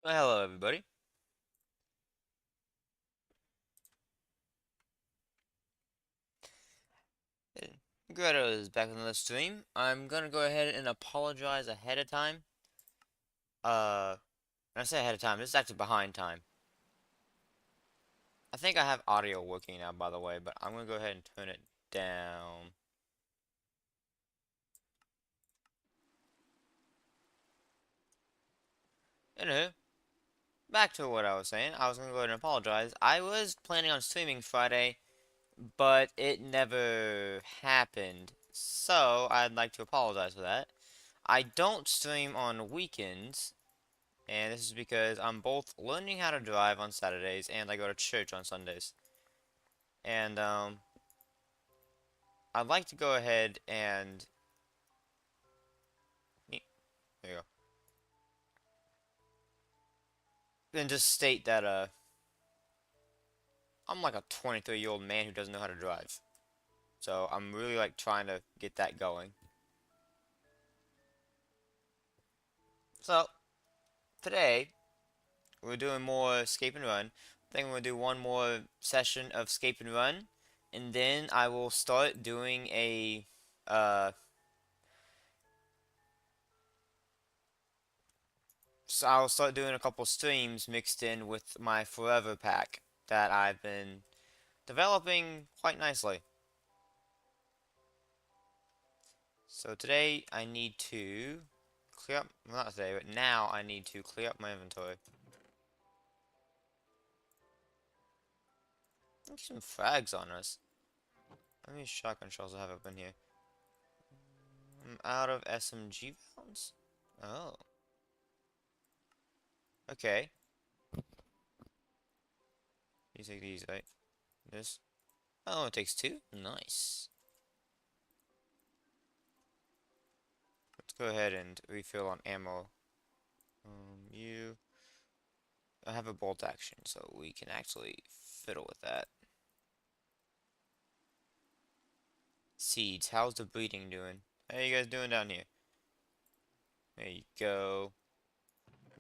Well, hello, everybody. Greta is back on the stream. I'm gonna go ahead and apologize ahead of time. When I say ahead of time, this is actually behind time. I think I have audio working now, by the way, but I'm gonna go ahead and turn it down. Anywho, back to what I was saying. I was gonna go ahead and apologize. I was planning on streaming Friday, but it never happened. So, I'd like to apologize for that. I don't stream on weekends. And this is because I'm both learning how to drive on Saturdays and I go to church on Sundays. And I'd like to go ahead and there you go. And just state that I'm like a 23-year-old man who doesn't know how to drive. So I'm really like trying to get that going. So today we're doing more Scape and Run. I think we're gonna do one more session of Scape and Run, and then I will start doing a uh So I'll start doing a couple streams mixed in with my Forever pack that I've been developing quite nicely. So today I need to clear up, well, not today, but now I need to clear up my inventory. Get some frags on us. How many shotgun shells I have up in here? I'm out of SMG rounds? Oh, okay. You take these, right? This? Oh, it takes two? Nice. Let's go ahead and refill on ammo. You... I have a bolt action, so we can actually fiddle with that. Seeds, how's the breeding doing? How you guys doing down here? There you go.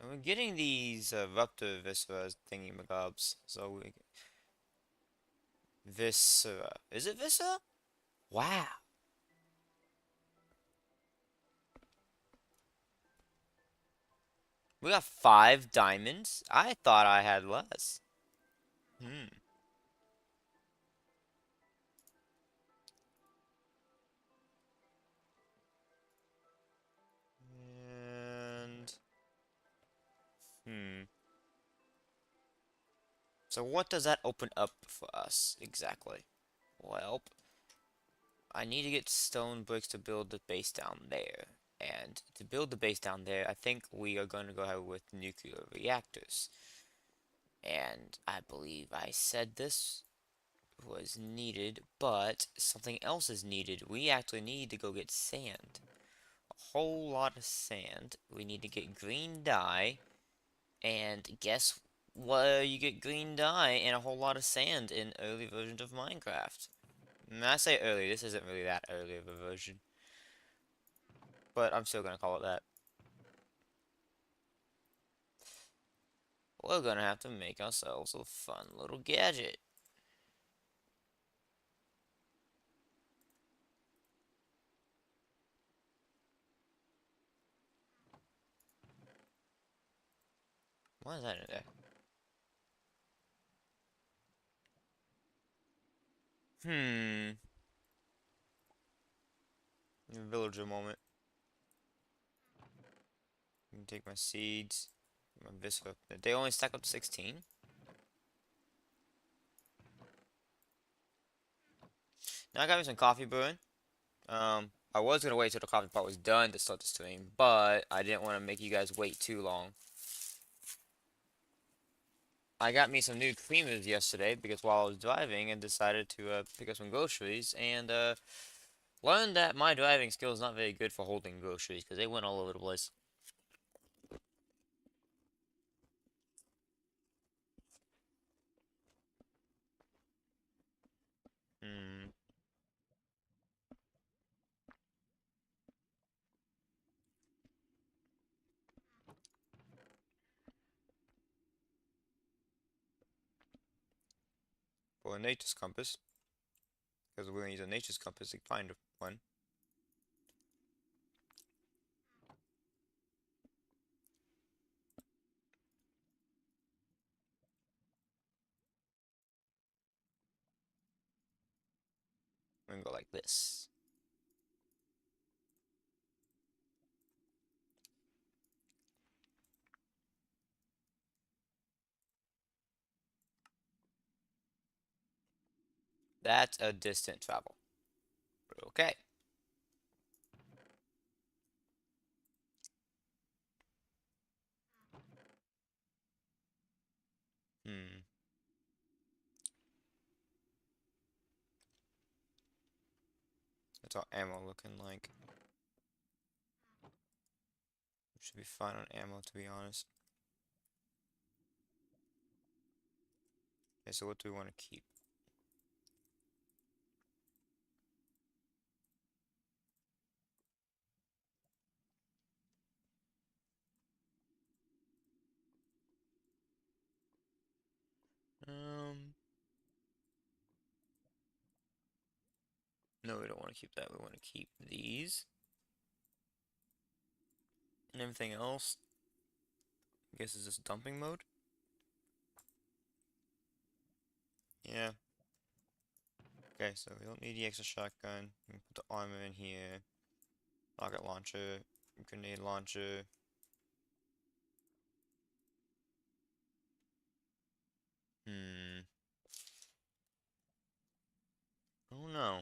And we're getting these Ruptor Viscera thingy-magobs, so we... Viscera. Is it Viscera? Wow. We got 5 diamonds? I thought I had less. Hmm. And... Hmm. So what does that open up for us, exactly? Well, I need to get stone bricks to build the base down there. And to build the base down there, I think we are going to go ahead with nuclear reactors. And I believe I said this was needed, but something else is needed. We actually need to go get sand. A whole lot of sand. We need to get green dye. And guess what? You get green dye and a whole lot of sand in early versions of Minecraft. And I say early, this isn't really that early of a version. But I'm still gonna call it that. We're gonna have to make ourselves a fun little gadget. What is that in there? Hmm. Villager moment. I can take my seeds. My viscera. They only stack up to 16. Now I got me some coffee brewing. I was gonna wait till the coffee part was done to start the stream, but I didn't want to make you guys wait too long. I got me some new creamers yesterday because while I was driving and decided to pick up some groceries and learned that my driving skill is not very good for holding groceries because they went all over the place. Hmm. or a nature's compass, because we're gonna use a nature's compass to find one. We're gonna go like this. That's a distant travel. Okay. Hmm. That's our ammo looking like. We should be fine on ammo, to be honest. Okay, so what do we want to keep? Um, no, we don't want to keep that. We want to keep these. And everything else, I guess, is just dumping mode? Yeah. Okay, so we don't need the extra shotgun. We can put the armor in here. Rocket launcher, grenade launcher. Hmm. Oh no.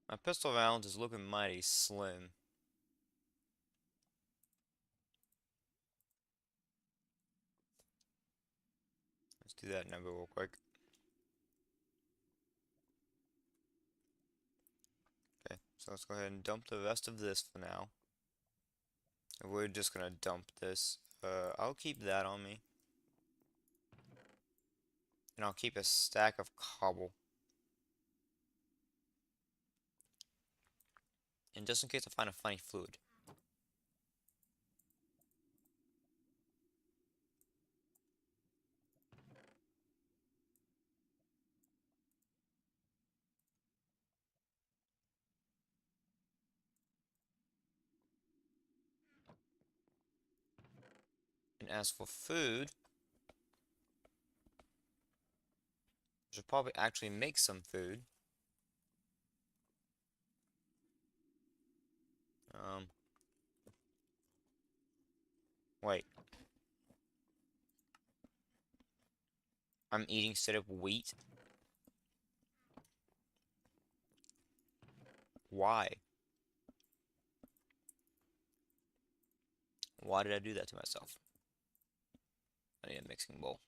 My pistol round is looking mighty slim. Let's do that number real quick. Okay, so let's go ahead and dump the rest of this for now. And we're just gonna dump this. I'll keep that on me. And I'll keep a stack of cobble. And just in case I find a funny fluid. And as for food, I should probably actually make some food. Um, wait. I'm eating instead of wheat? Why? Why did I do that to myself? I need a mixing bowl.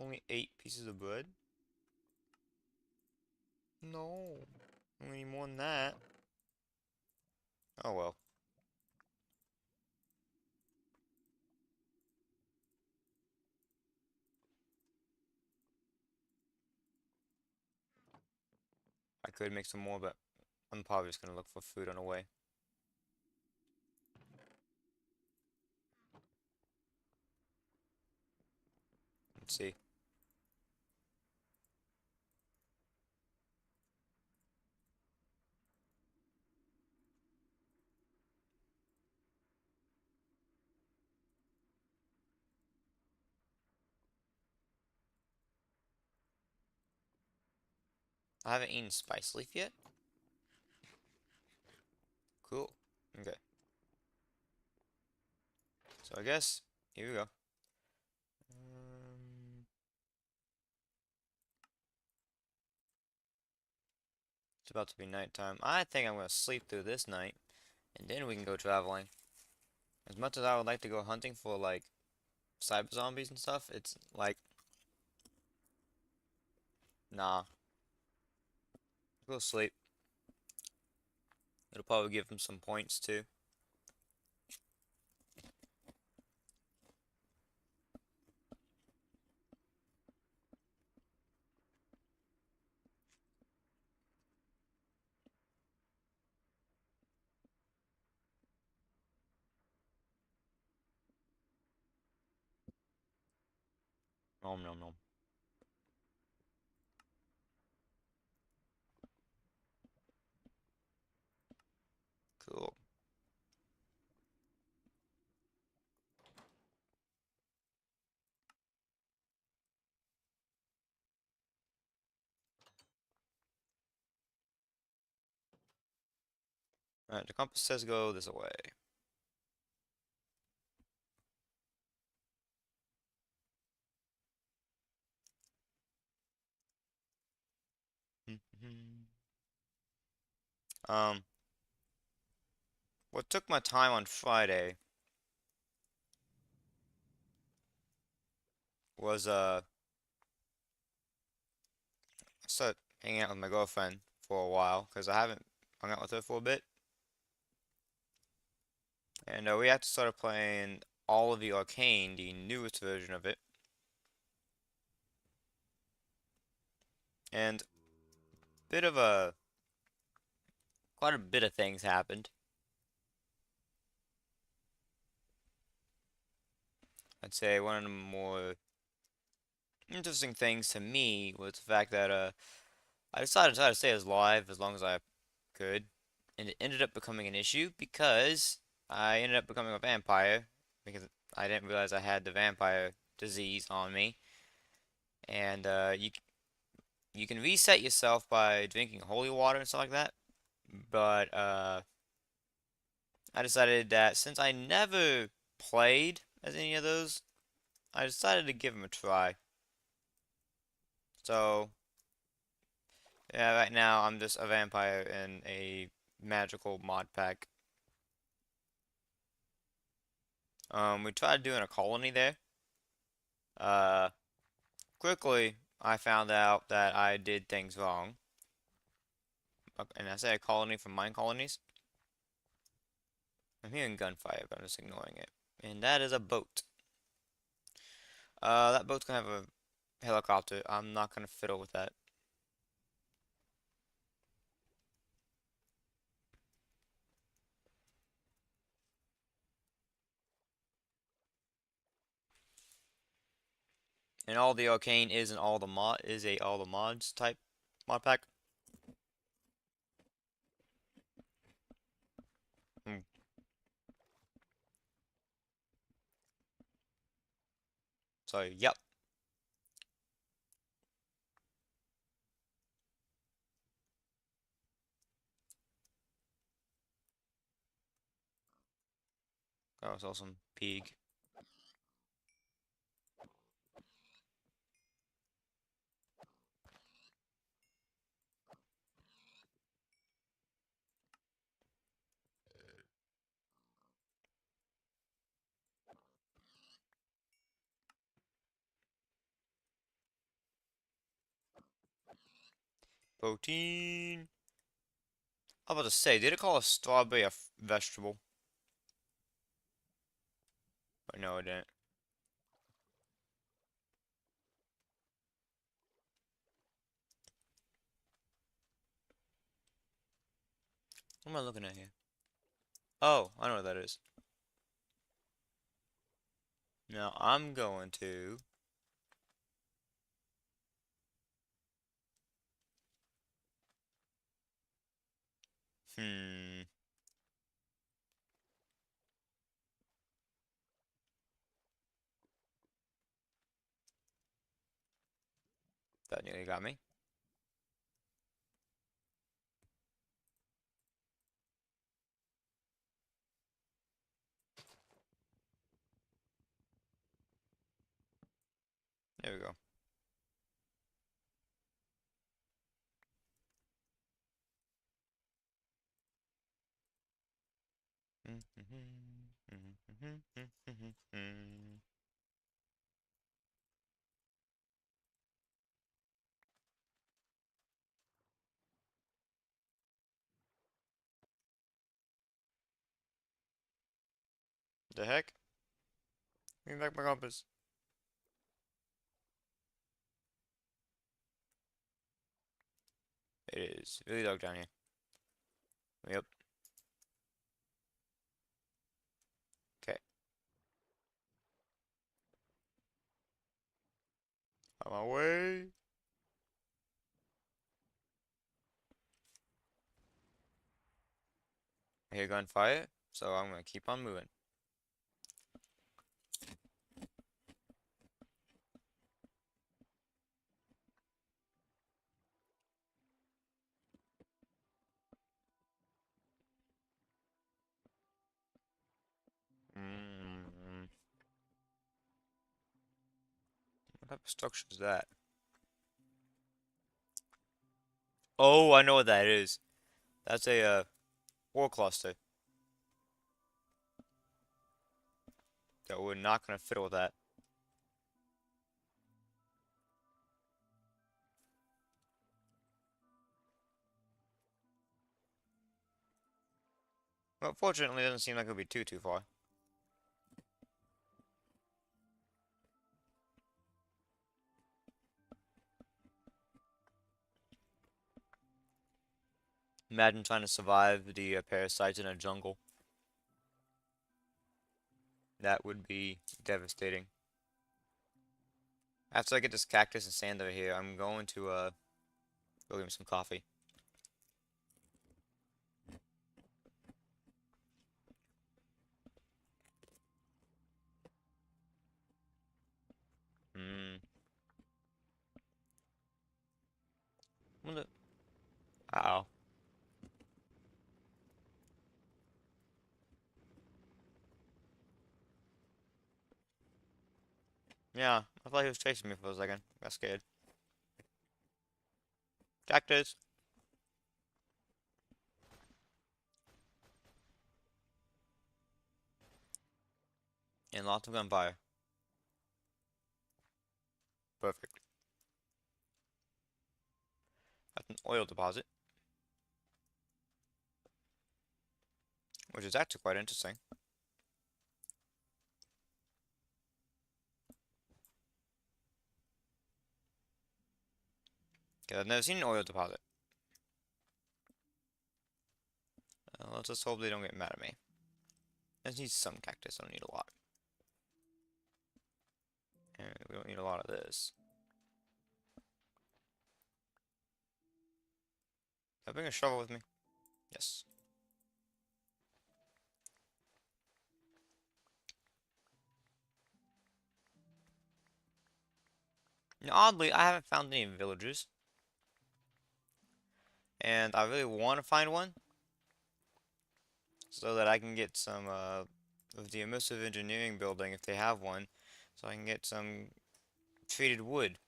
Only 8 pieces of bread? No. I need more than that. Oh well. I could make some more, but I'm probably just gonna look for food on the way. Let's see. I haven't eaten spice leaf yet? Cool. Okay. So I guess, here we go. It's about to be nighttime. I think I'm gonna sleep through this night, and then we can go traveling. As much as I would like to go hunting for, like, cyber zombies and stuff, it's like, nah, go sleep. It'll probably give him some points too. Nom nom nom. Cool. Alright, the compass says go this way. Um, what took my time on Friday was I started hanging out with my girlfriend for a while because I haven't hung out with her for a bit, and we had to start playing all of the Arcane, the newest version of it, and bit of a quite a bit of things happened. I'd say one of the more interesting things to me was the fact that I decided to try to stay as live as long as I could, and it ended up becoming an issue because I ended up becoming a vampire because I didn't realize I had the vampire disease on me, and you can reset yourself by drinking holy water and stuff like that, but I decided that since I never played as any of those, I decided to give them a try. So yeah, right now I'm just a vampire in a magical mod pack. We tried doing a colony there. Uh, quickly I found out that I did things wrong. And I say a colony from mine colonies. I'm hearing gunfire, but I'm just ignoring it. And that is a boat. That boat's gonna have a helicopter. I'm not gonna fiddle with that. And all the arcane is an all the mods type mod pack. Mm. So yep. That was awesome. Pig. 14. I was about to say, did it call a strawberry a vegetable? But no, it didn't. What am I looking at here? Oh, I know what that is. Now I'm going to. Hmm. That nearly got me. There we go. the heck? Give me back my compass. It is really dark down here. Yep. Okay. On my way. I hear gunfire, so I'm gonna keep on moving. Mm. What type of structure is that? Oh, I know what that is. That's a war cluster. So we're not gonna fiddle with that. Well, fortunately, it doesn't seem like it'll be too far. Imagine trying to survive the parasites in a jungle. That would be devastating. After I get this cactus and sand over here, I'm going to go get me some coffee. Hmm. Uh-oh. Yeah, I thought he was chasing me for a second. Got scared. Cactus! And lots of gunfire. Perfect. That's an oil deposit, which is actually quite interesting. Because I've never seen an oil deposit. Let's just hope they don't get mad at me. I just need some cactus, I don't need a lot. And we don't need a lot of this. Can I bring a shovel with me? Yes. Now, oddly, I haven't found any villagers. And I really want to find one. So that I can get some of the immersive engineering building, if they have one. So I can get some treated wood.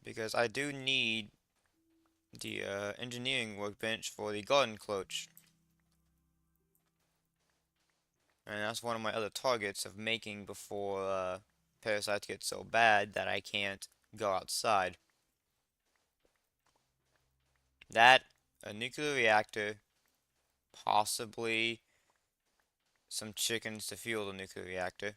Because I do need the engineering workbench for the garden cloche. And that's one of my other targets of making before parasites get so bad that I can't go outside. That, a nuclear reactor, possibly some chickens to fuel the nuclear reactor.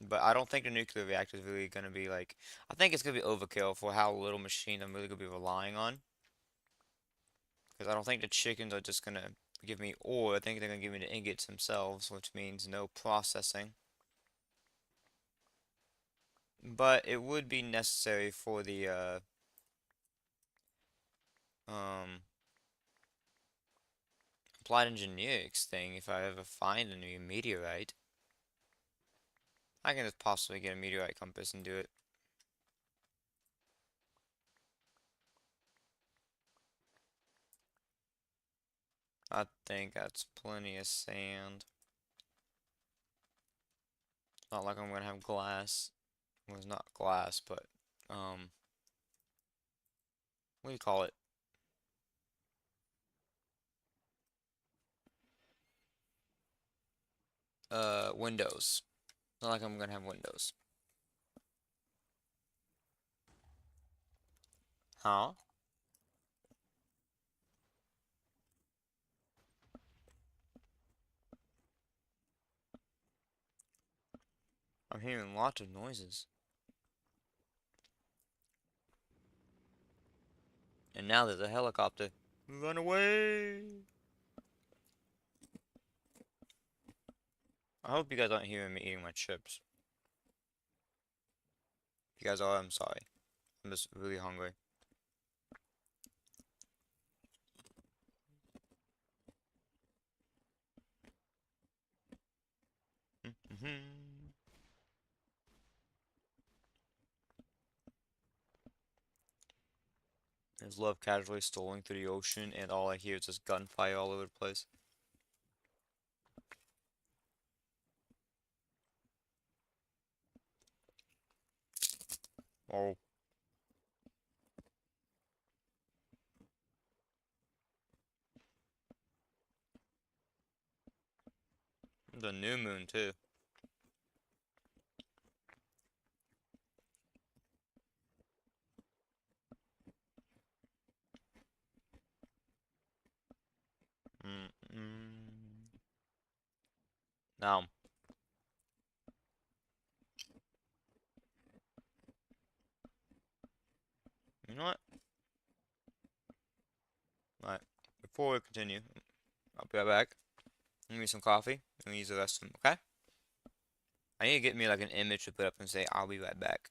But I don't think the nuclear reactor is really going to be like... I think it's going to be overkill for how little machine I'm really going to be relying on. Because I don't think the chickens are just going to give me ore. I think they're going to give me the ingots themselves, which means no processing. But it would be necessary for the um, applied engineerics thing if I ever find a new meteorite. I can just possibly get a meteorite compass and do it. I think that's plenty of sand. It's not like I'm gonna have glass. Well, it's not glass, but what do you call it? Windows. Not like I'm gonna have windows. Huh? hearing lots of noises. And now there's a helicopter. Run away! I hope you guys aren't hearing me eating my chips. If you guys are, I'm sorry. I'm just really hungry. There's love casually strolling through the ocean, and all I hear is just gunfire all over the place. Oh, the new moon too. Mm -mm. Now, you know what? Alright, before we continue, I'll be right back. Give me some coffee, and use the restroom, okay? I need to get me like an image to put up and say, I'll be right back.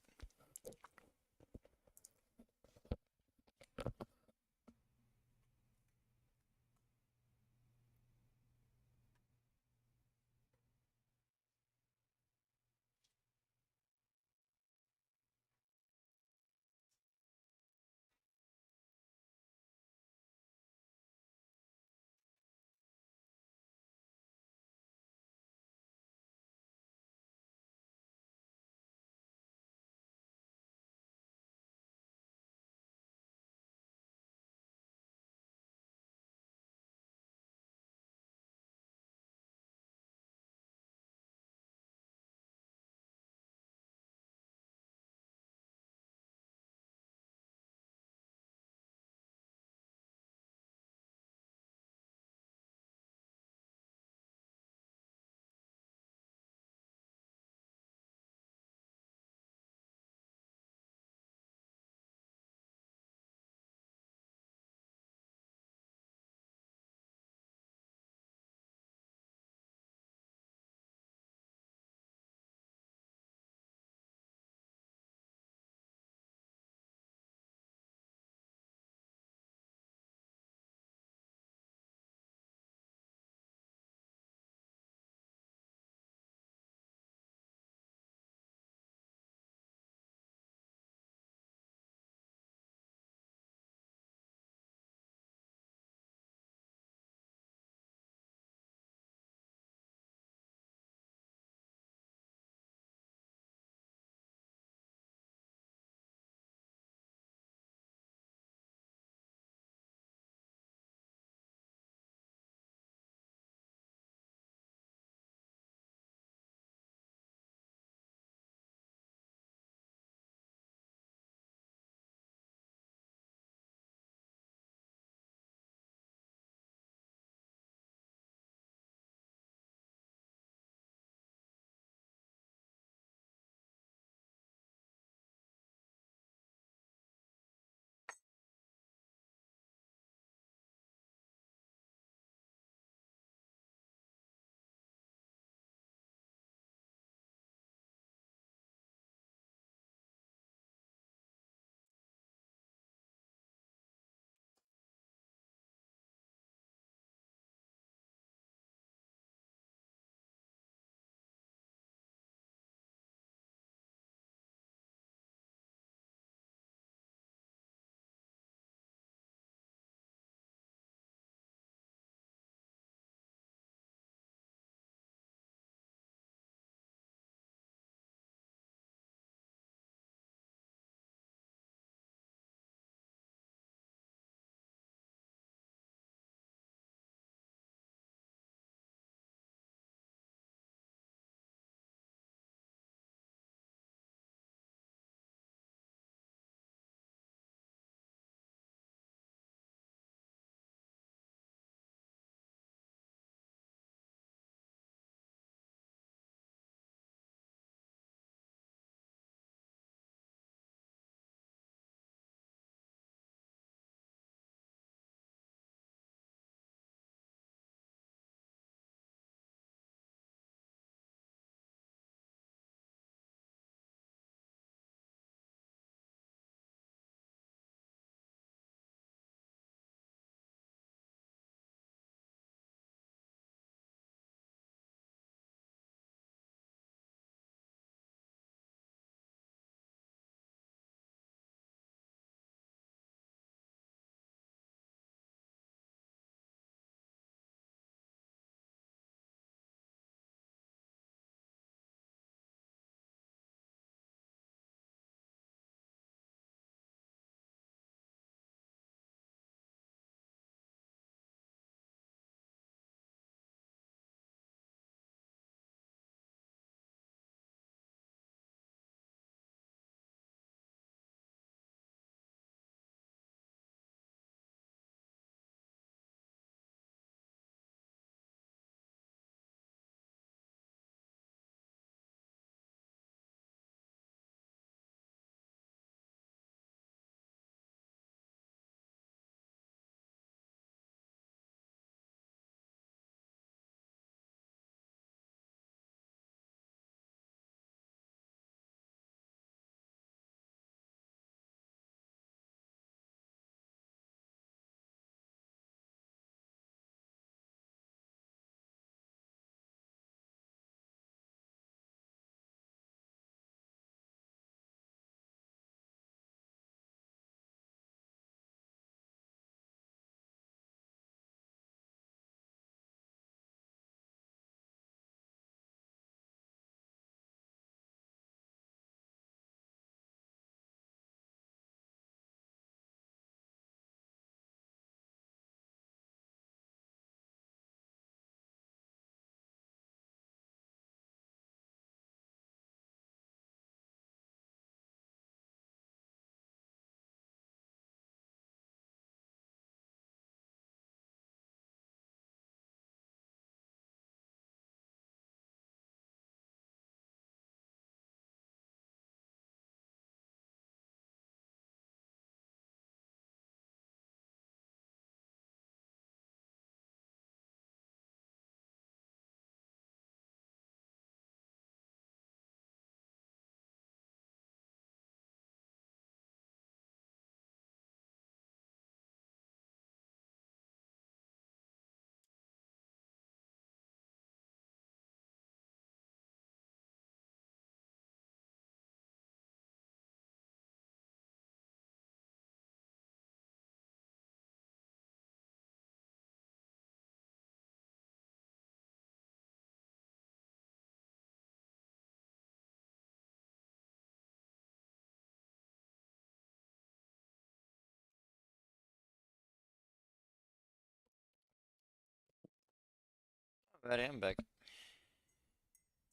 Alright, I'm back.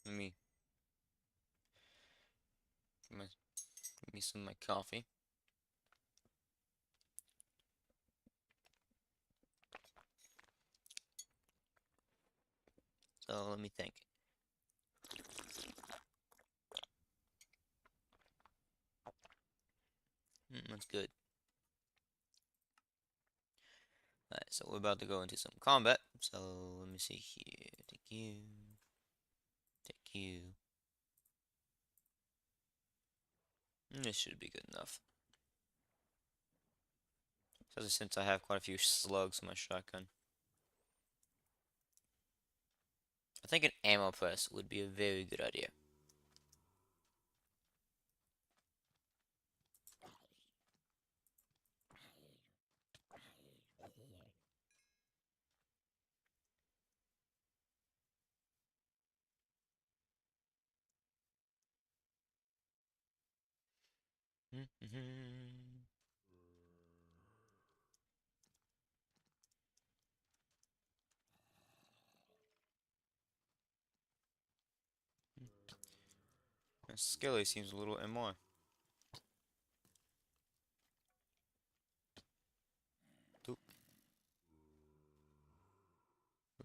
Let me give me some of my coffee. So let me think. That's good. Alright, so we're about to go into some combat. So let me see here. Take you. Take you. This should be good enough. Especially since I have quite a few slugs in my shotgun. I think an ammo press would be a very good idea. Skelly seems a little MR. Doop.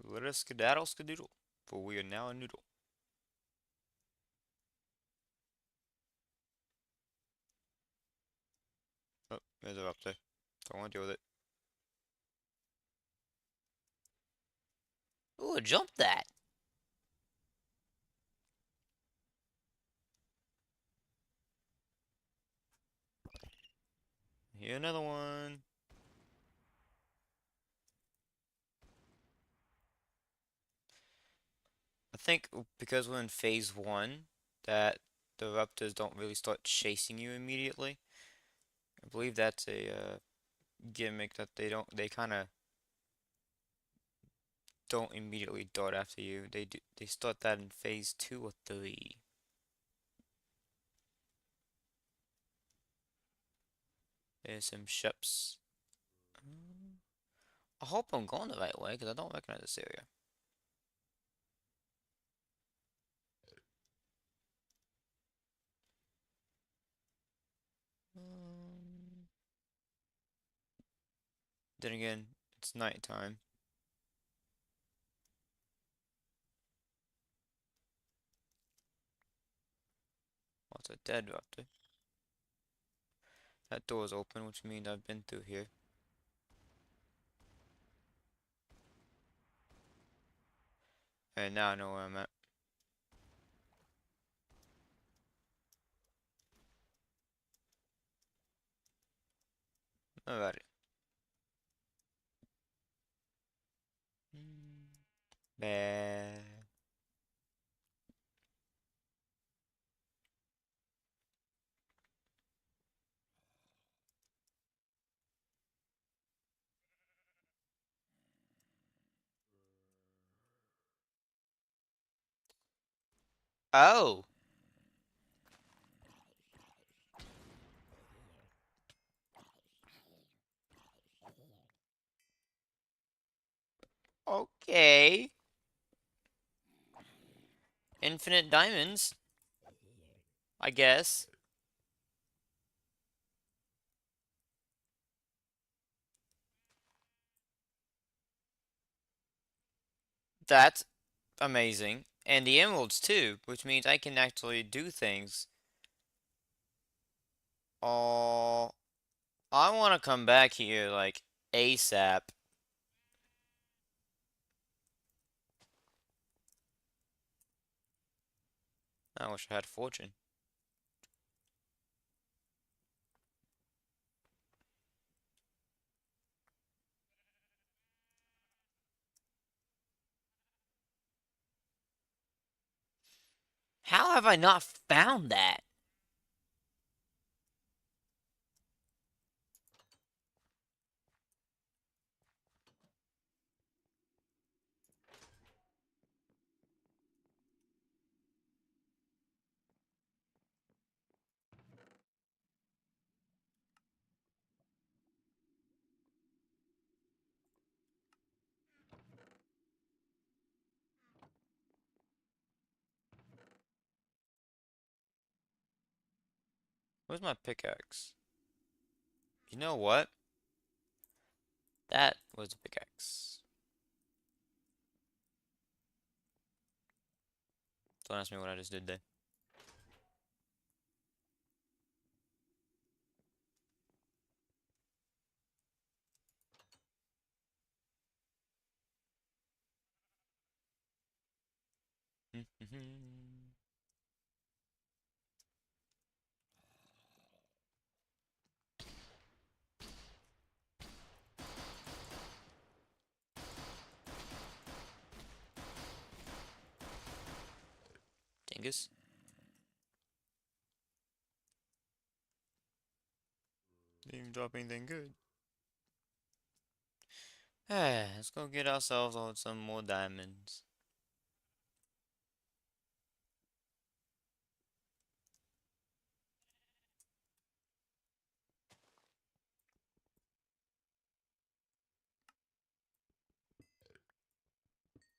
Let us skedaddle skedoodle, for we are now a noodle. Oh, there's a raptor. Don't want to deal with it. Ooh, jump that! Here another one. I think because we're in phase 1, that the raptors don't really start chasing you immediately. I believe that's a gimmick that they kind of don't immediately dart after you. They start that in phase 2 or 3. There's some ships. I hope I'm going the right way because I don't recognize this area. Um, then again, it's nighttime. Oh, it's a dead raptor. That door's open, which means I've been through here. And now I know where I'm at. Alrighty. Bah. Oh, okay. Infinite diamonds, I guess. That's amazing. And the emeralds too, which means I can actually do things. Oh, I want to come back here like ASAP. I wish I had fortune. How have I not found that? Where's my pickaxe? You know what? That was a pickaxe. Don't ask me what I just did there. Dingus. Didn't even drop anything good. Let's go get ourselves on some more diamonds.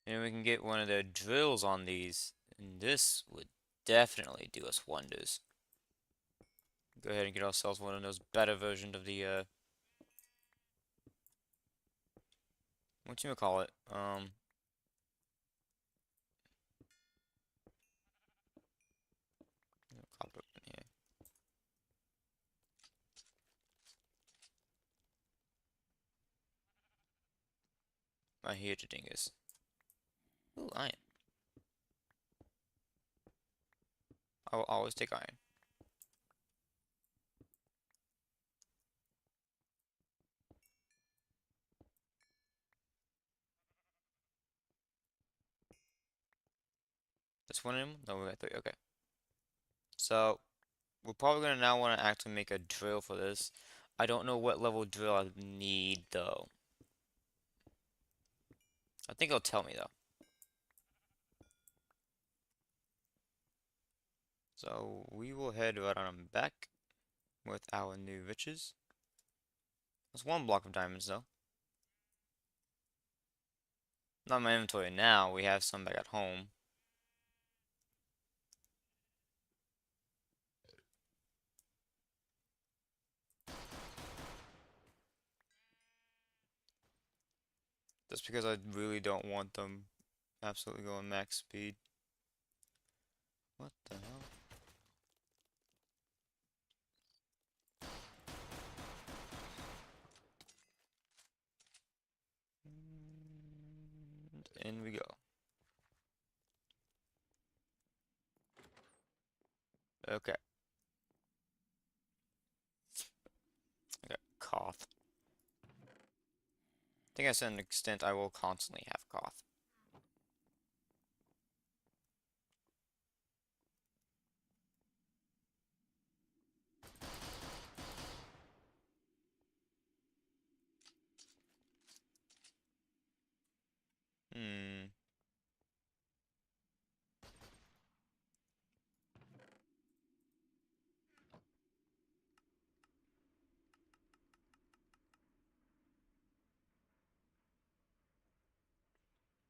And we can get one of their drills on these. And this would definitely do us wonders. Go ahead and get ourselves one of those better versions of the, what you call it? Copper in here. Right here to dingus. Ooh, iron. I will always take iron. Just one of them? No, we got three. Okay. So, we're probably gonna now want to actually make a drill for this. I don't know what level drill I need, though. I think it'll tell me, though. So, we will head right on back with our new riches. That's one block of diamonds, though. Not in my inventory now. We have some back at home. Just because I really don't want them absolutely going max speed. What the hell? And in we go. Okay. I got cough. I think I said an extent I will constantly have cough. Hmm.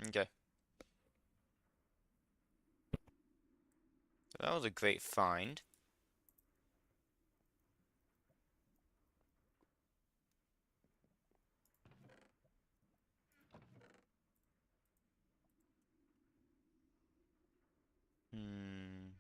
Okay. So that was a great find. Hmm.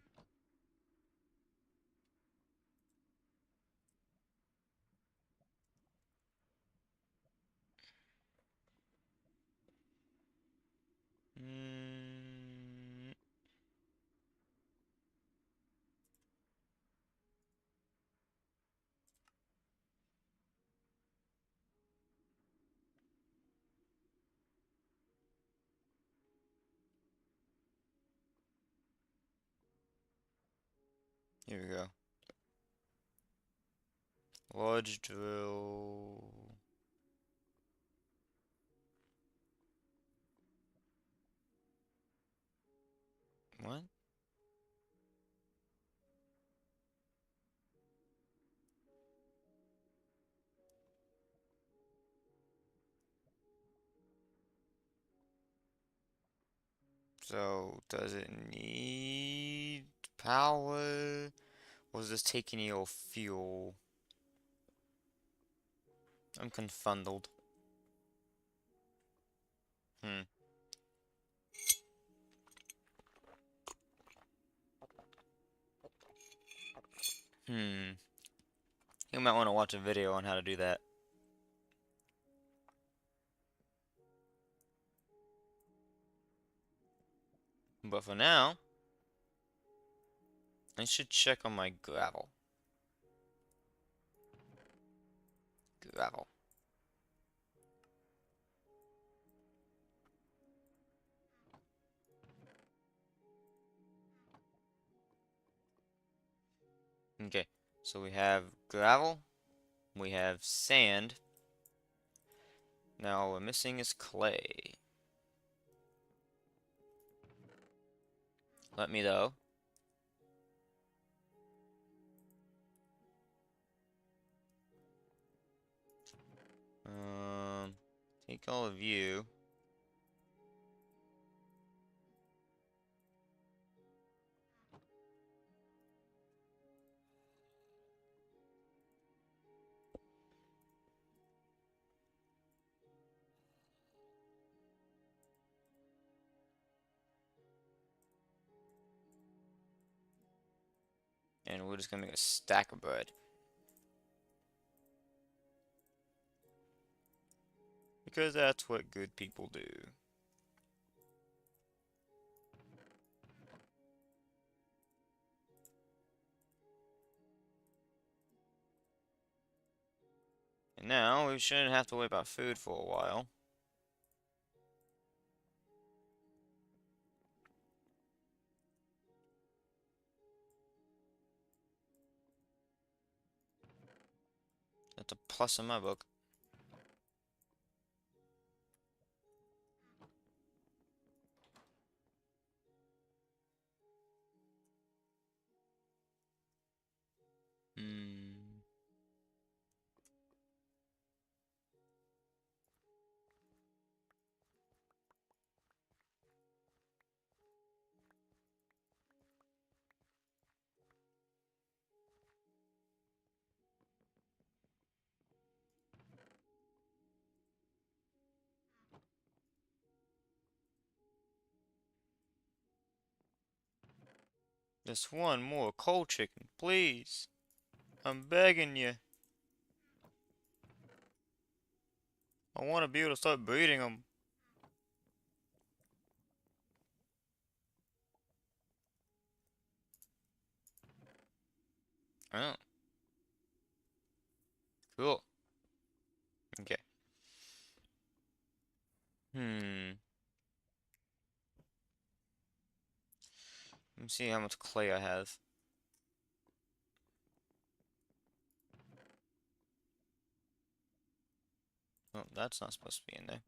Hmm. Here we go. Large drill. What? So, does it need power? Was this taking your fuel? I'm confuddled. Hmm. Hmm. You might want to watch a video on how to do that. But for now, I should check on my gravel. Gravel. Okay, so we have gravel, we have sand. Now all we're missing is clay. Let me though. Take all of you. And we're just gonna make a stack of bread. Because that's what good people do. And now we shouldn't have to worry about food for a while. That's a plus in my book. Hmm. Just one more cold chicken, please. I'm begging you. I want to be able to start breeding them. Oh, cool. Okay. Hmm. Let me see how much clay I have. Oh, that's not supposed to be in there.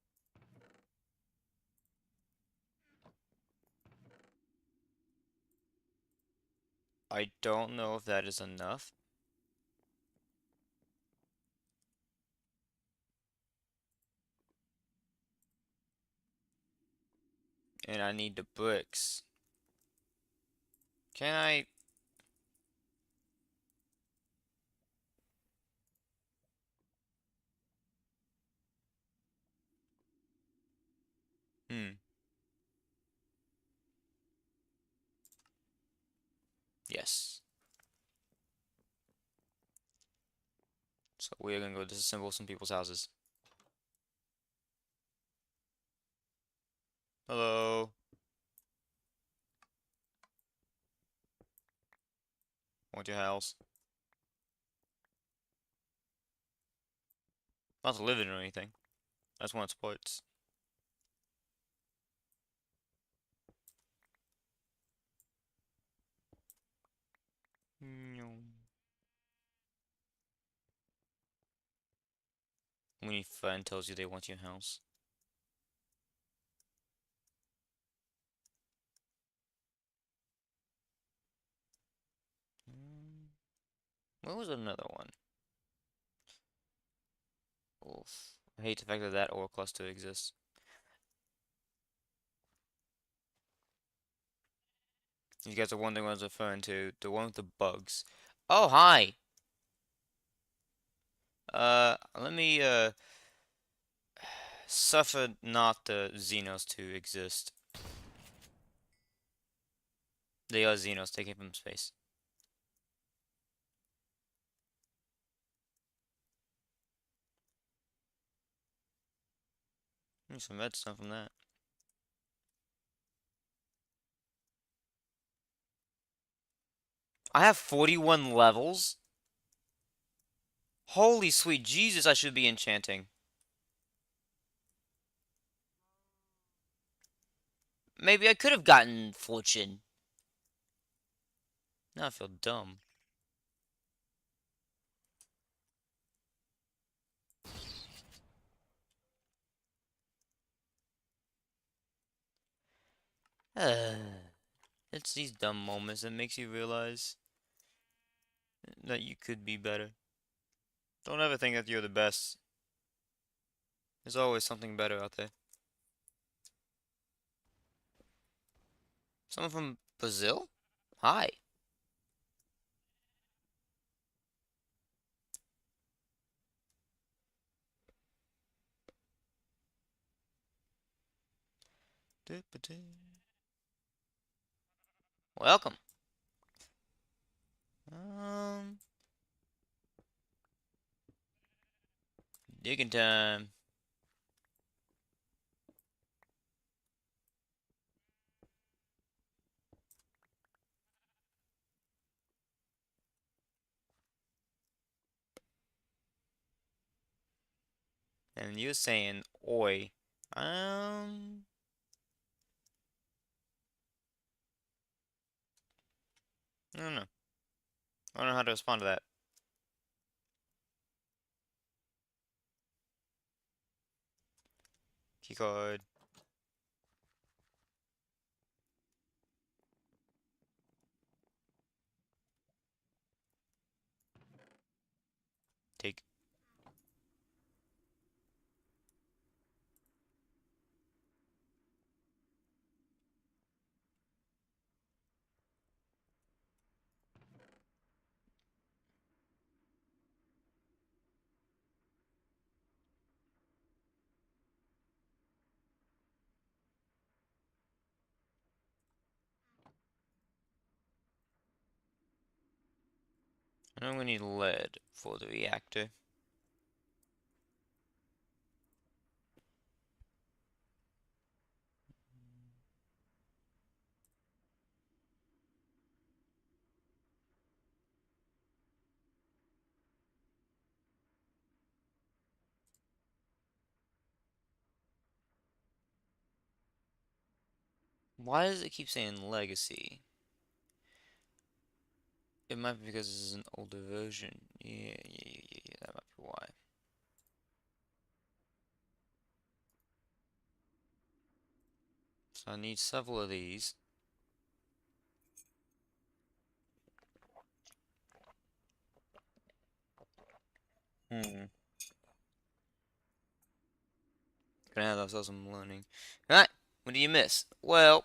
I don't know if that is enough. And I need the bricks. Can I? Hmm. Yes. So we're gonna go disassemble some people's houses. Hello. Want your house? Not to live in or anything. I just want sports. When your friend tells you they want your house. Hmm. What was another one? Oof. I hate the fact that that ore cluster exists. You guys are wondering what I was referring to. The one with the bugs. Oh, hi. Let me, suffer not the Xenos to exist. They are Xenos taken from space. Need some redstone from that. I have 41 levels? Holy sweet Jesus, I should be enchanting. Maybe I could have gotten fortune. Now I feel dumb. It's these dumb moments that makes you realize that you could be better. Don't ever think that you're the best. There's always something better out there. Someone from Brazil? Hi. Welcome. Um, Digging time. And you're saying, oi. Um, I don't know. I don't know how to respond to that. Keycard. Take. And I'm gonna need lead for the reactor. Why does it keep saying legacy? It might be because this is an older version. Yeah, that might be why. So I need several of these. Hmm. Gonna have ourselves some learning. Alright, what do you miss? Well,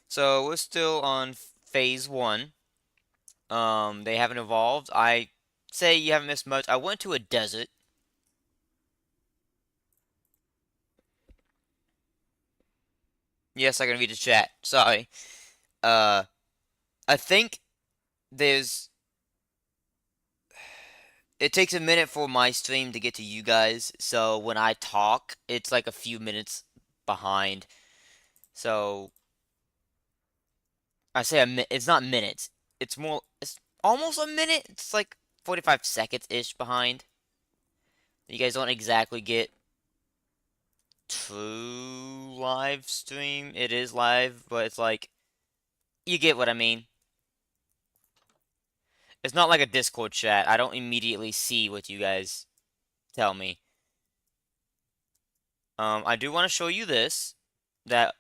so we're still on phase one. They haven't evolved. I say you haven't missed much. I went to a desert. Yes, I can read the chat. Sorry. Uh, I think there's. It takes a minute for my stream to get to you guys, so when I talk, it's like a few minutes behind. So I say it's not minutes. It's more. It's almost a minute. It's like 45 seconds ish behind. You guys don't exactly get true live stream. It is live, but it's like you get what I mean. It's not like a Discord chat. I don't immediately see what you guys tell me. I do want to show you this that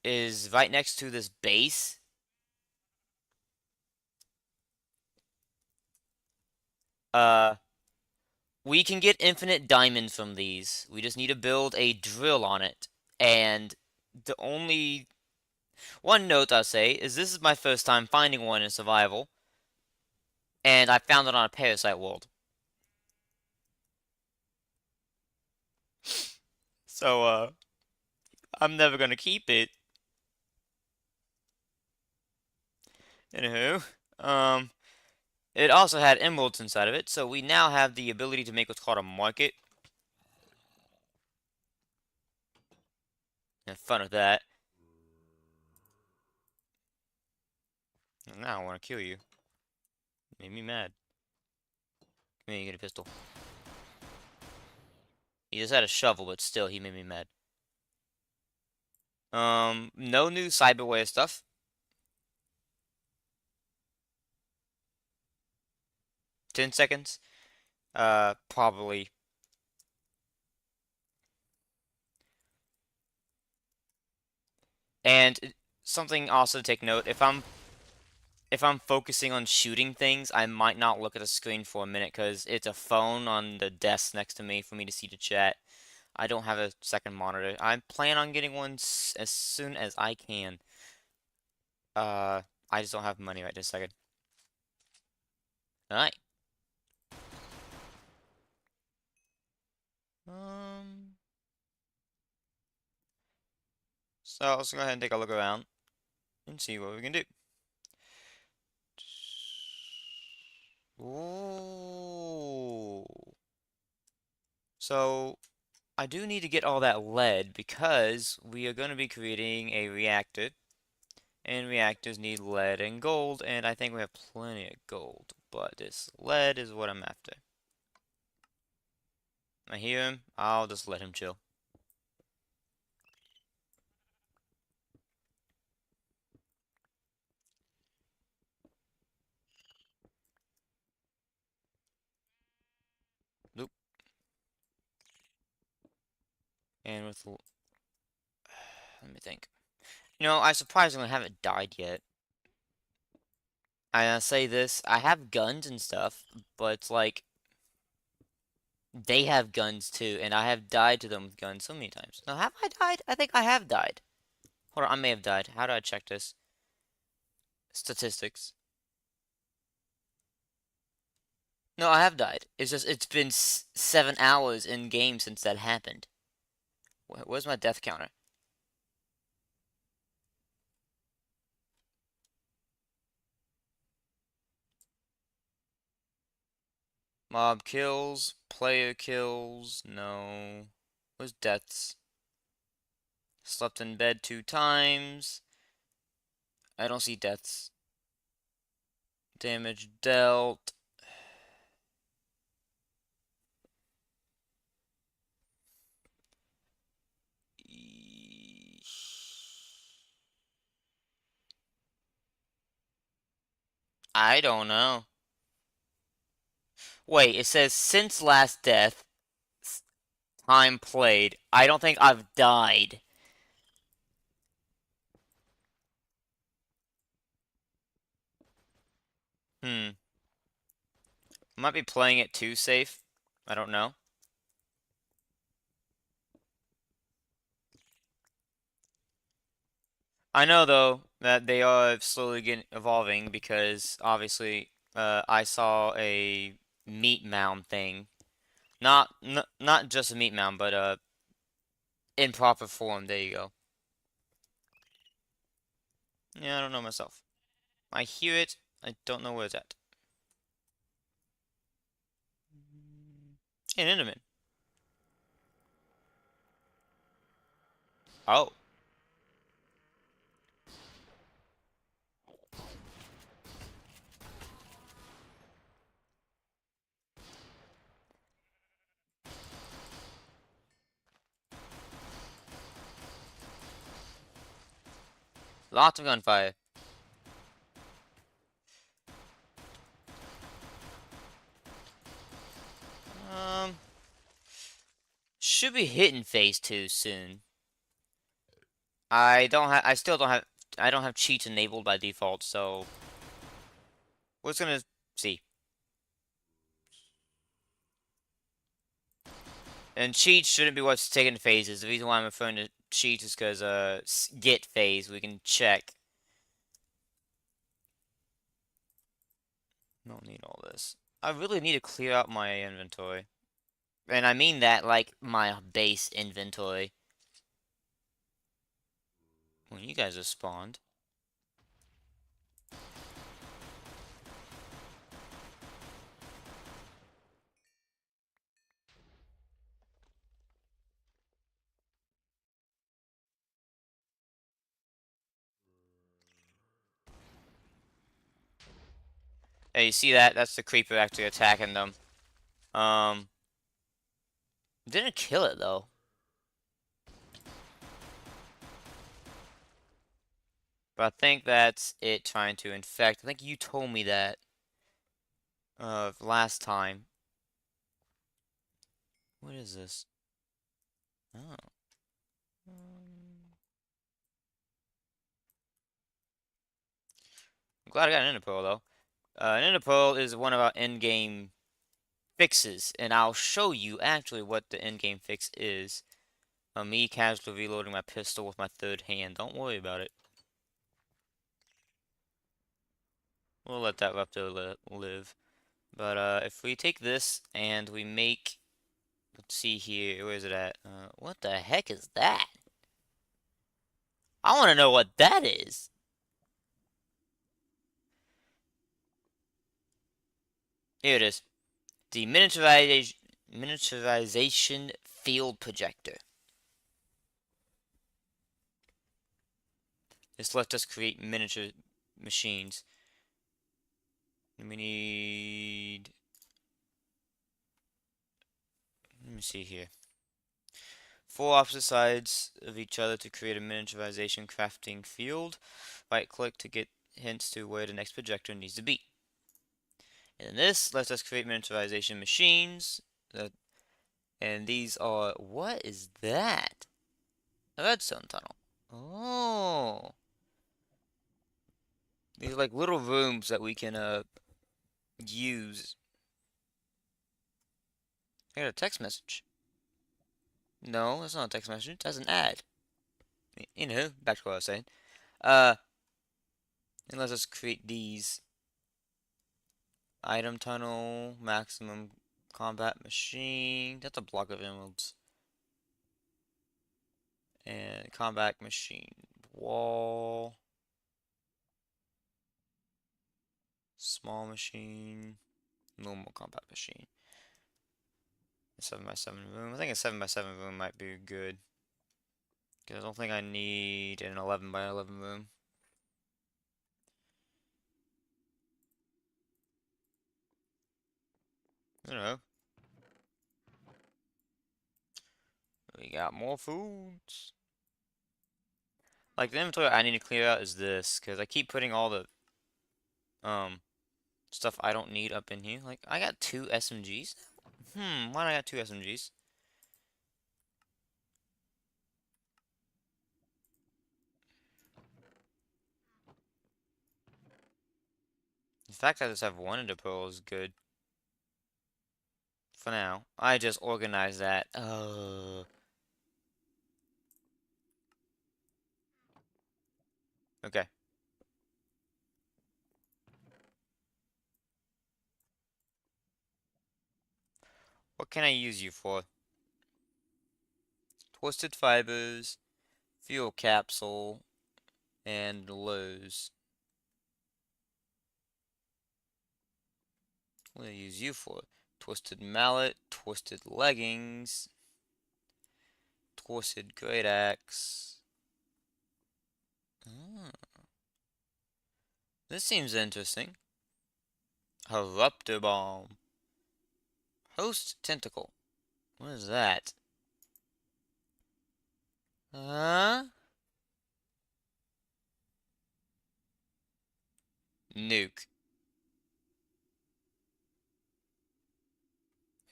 is right next to this base. Uh, we can get infinite diamonds from these. We just need to build a drill on it. And the only one note I'll say is this is my first time finding one in survival. And I found it on a Parasite world. So, I'm never gonna keep it. Anywho, it also had emeralds inside of it, so we now have the ability to make what's called a market. Have fun with that. And now I want to kill you. Made me mad. Come here, you get a pistol. He just had a shovel, but still, he made me mad. No new cyberware stuff. $10. Probably. And something also to take note, if I'm focusing on shooting things, I might not look at the screen for a minute because it's a phone on the desk next to me for me to see the chat. I don't have a second monitor. I plan on getting one as soon as I can. Uh, I just don't have money right this second. Alright. Um, so let's go ahead and take a look around and see what we can do. Ooh. So I do need to get all that lead because we are going to be creating a reactor, and reactors need lead and gold, and I think we have plenty of gold, but this lead is what I'm after. I hear him, I'll just let him chill. Nope. And with, let me think. You know, I surprisingly haven't died yet. I say this, I have guns and stuff, but it's like, they have guns too, and I have died to them with guns so many times. Now, have I died? I think I have died. Hold on, I may have died. How do I check this? Statistics. No, I have died. It's just, it's been 7 hours in game since that happened. Where's my death counter? Mob kills, player kills, no. Where's deaths? Slept in bed 2 times. I don't see deaths. Damage dealt. I don't know. Wait, it says since last death, time played. I don't think I've died. Hmm. Might be playing it too safe. I don't know. I know though that they are slowly getting evolving because obviously I saw a meat mound thing. Not just a meat mound, but in proper form. There you go. Yeah, I don't know myself. I hear it. I don't know where it's at. An Enderman. Oh, lots of gunfire. Um, should be hitting phase 2 soon. I still don't have. I don't have cheats enabled by default, so we're just gonna see. And cheats shouldn't be what's taking phases. The reason why I'm referring to cheats is because get phase we can check. Don't need all this. I really need to clear out my inventory. And I mean that like my base inventory. When you guys have spawned. Hey, you see that? That's the creeper actually attacking them. Um, didn't kill it though. But I think that's it trying to infect. I think you told me that last time. What is this? Oh. I'm glad I got an Enderpearl though. An Enderpearl is one of our in-game fixes, and I'll show you actually what the in-game fix is. Me casually reloading my pistol with my third hand. Don't worry about it. We'll let that raptor live. But if we take this and we make, let's see here, where is it at? What the heck is that? I want to know what that is. Here it is. The miniaturization field projector. This lets us create miniature machines. And we need, let me see here. 4 opposite sides of each other to create a miniaturization crafting field. Right click to get hints to where the next projector needs to be. And this lets us create miniaturization machines. And these are, what is that? A redstone tunnel. Oh. These are like little rooms that we can use. I got a text message. No, that's not a text message. That's an ad. You know, back to what I was saying. Uh, it lets us create these. Item tunnel, maximum combat machine. That's a block of emeralds. And combat machine wall. Small machine. Normal combat machine. 7x7 room. I think a 7x7 room might be good. Because I don't think I need an 11x11 room. I don't know. We got more foods. Like the inventory I need to clear out is this, because I keep putting all the um stuff I don't need up in here. Like I got 2 SMGs. Why do I got 2 SMGs? The fact that I just have one Ender Pearl is good. For now. I just organized that. Okay. What can I use you for? Twisted fibers, fuel capsule, and lows. What do I use you for? Twisted mallet, twisted leggings, twisted great axe. Ah, this seems interesting. Eruptor bomb. Host tentacle. What is that? Huh? Nuke.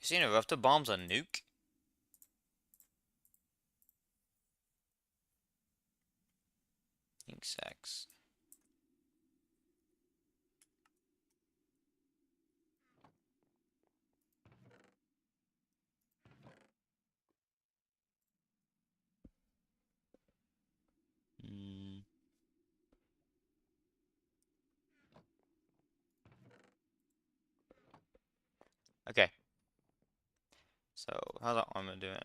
You seen eruptor bombs on nuke? Ink sacks. Hmm. how's that armor doing?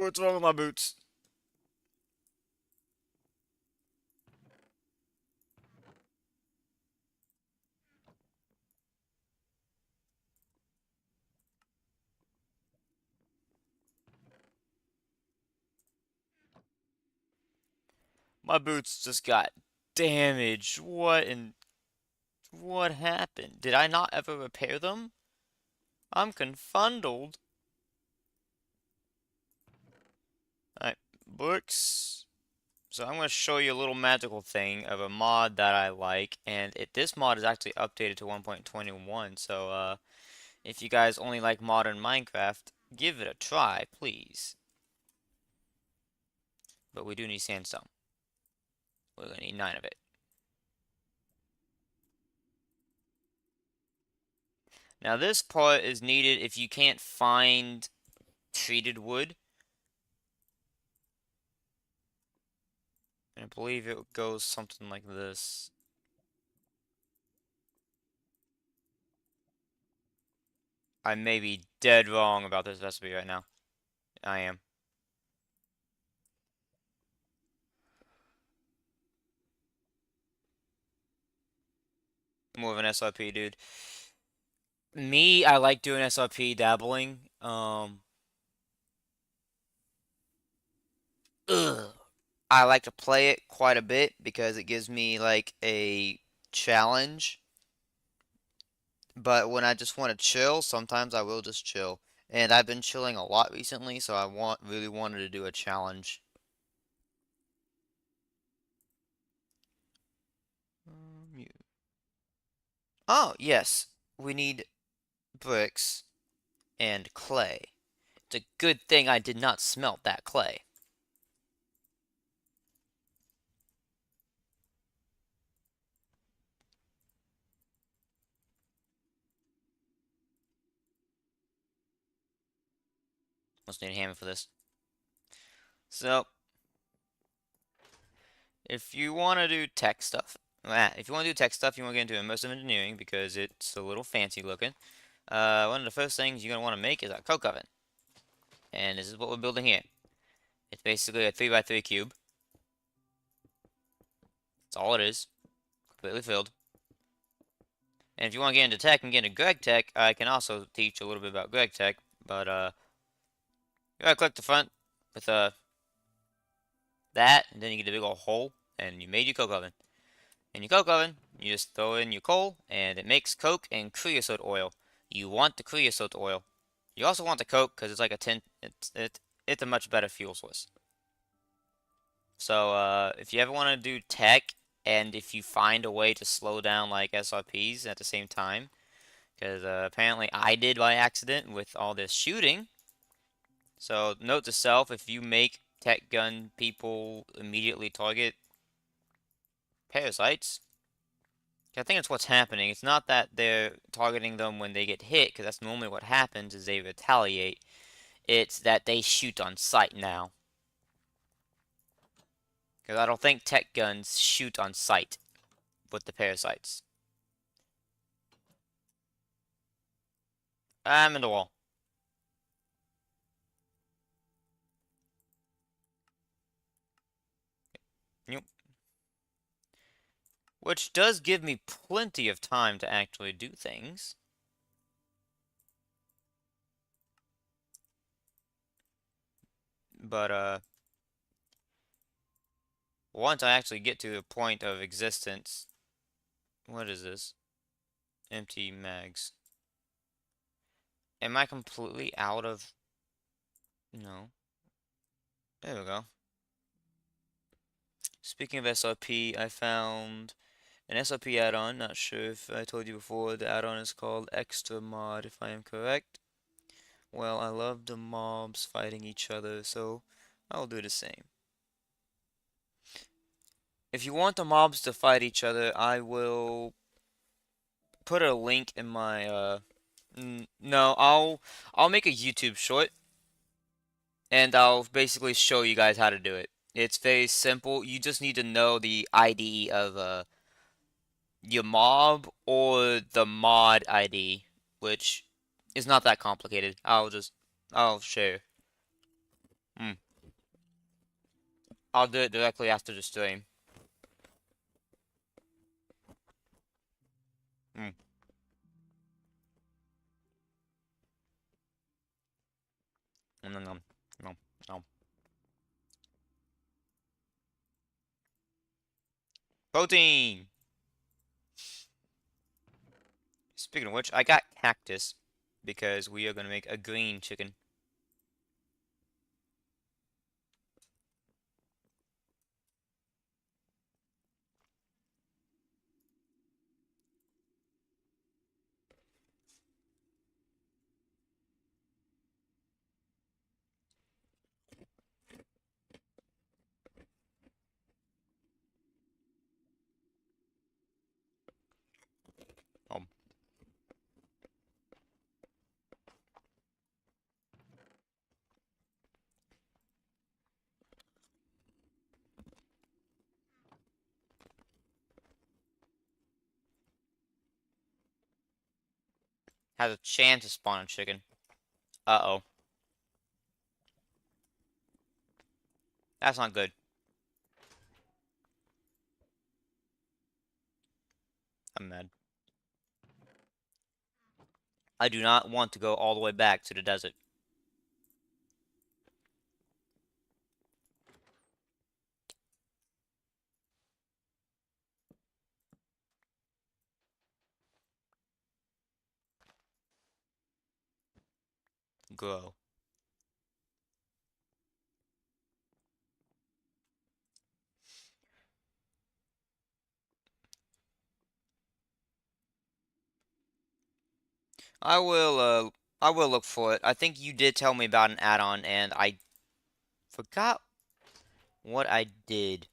What's wrong with my boots? My boots just got damaged. What happened? Did I not ever repair them? I'm confuddled. Alright, books. So I'm going to show you a little magical thing of a mod that I like, and this mod is actually updated to 1.21, so if you guys only like modern Minecraft, give it a try, please. But we do need sandstone. We're going to need 9 of it. Now this part is needed if you can't find treated wood. And I believe it goes something like this. I may be dead wrong about this recipe right now. I am. More of an SRP dude. Me, I like doing SRP dabbling. Ugh. I like to play it quite a bit because it gives me like a challenge. But when I just want to chill, sometimes I will just chill. And I've been chilling a lot recently, so I really wanted to do a challenge. Oh, yes. We need bricks and clay. It's a good thing I did not smelt that clay. Must need a hammer for this. So, if you want to do tech stuff, you want to do tech stuff, you want to get into immersive engineering because it's a little fancy looking. One of the first things you're going to want to make is a coke oven. And this is what we're building here. It's basically a 3x3 cube. That's all it is. Completely filled. And if you want to get into tech and get into Greg Tech, I can also teach a little bit about Greg Tech. But, you gotta click the front with, that, and then you get a big old hole, and you made your coke oven. In your coke oven, you just throw in your coal, and it makes coke and creosote oil. You want the creosote oil. You also want the coke, because it's like a tin, it's a much better fuel source. So, if you ever want to do tech, and if you find a way to slow down like SRPs at the same time, because apparently I did by accident with all this shooting. So note to self, if you make tech gun people immediately target parasites, I think that's what's happening. It's not that they're targeting them when they get hit, because that's normally what happens is they retaliate. It's that they shoot on sight now. Because I don't think tech guns shoot on sight with the parasites. I'm in the wall. Yep. Which does give me plenty of time to actually do things. But, once I actually get to the point of existence... What is this? Empty mags. Am I completely out of... No. There we go. Speaking of SRP, I found an SRP add-on. Not sure if I told you before. The add-on is called Extra Mod, if I am correct. Well, I love the mobs fighting each other, so I'll do the same. If you want the mobs to fight each other, I will put a link in my, no, I'll make a YouTube short, and I'll basically show you guys how to do it. It's very simple. You just need to know the ID of, your mob or the mod ID, which is not that complicated. I'll just Oh, sure. Hmm. I'll do it directly after the stream. Hmm. Nom, nom, nom, nom, nom. Protein! Speaking of which, I got cactus because we are gonna make a green chicken. Um, has a chance to spawn a chicken. Uh-oh. That's not good. I'm mad. I do not want to go all the way back to the desert. Go. I will look for it. I think you did tell me about an add-on, and I forgot what I did.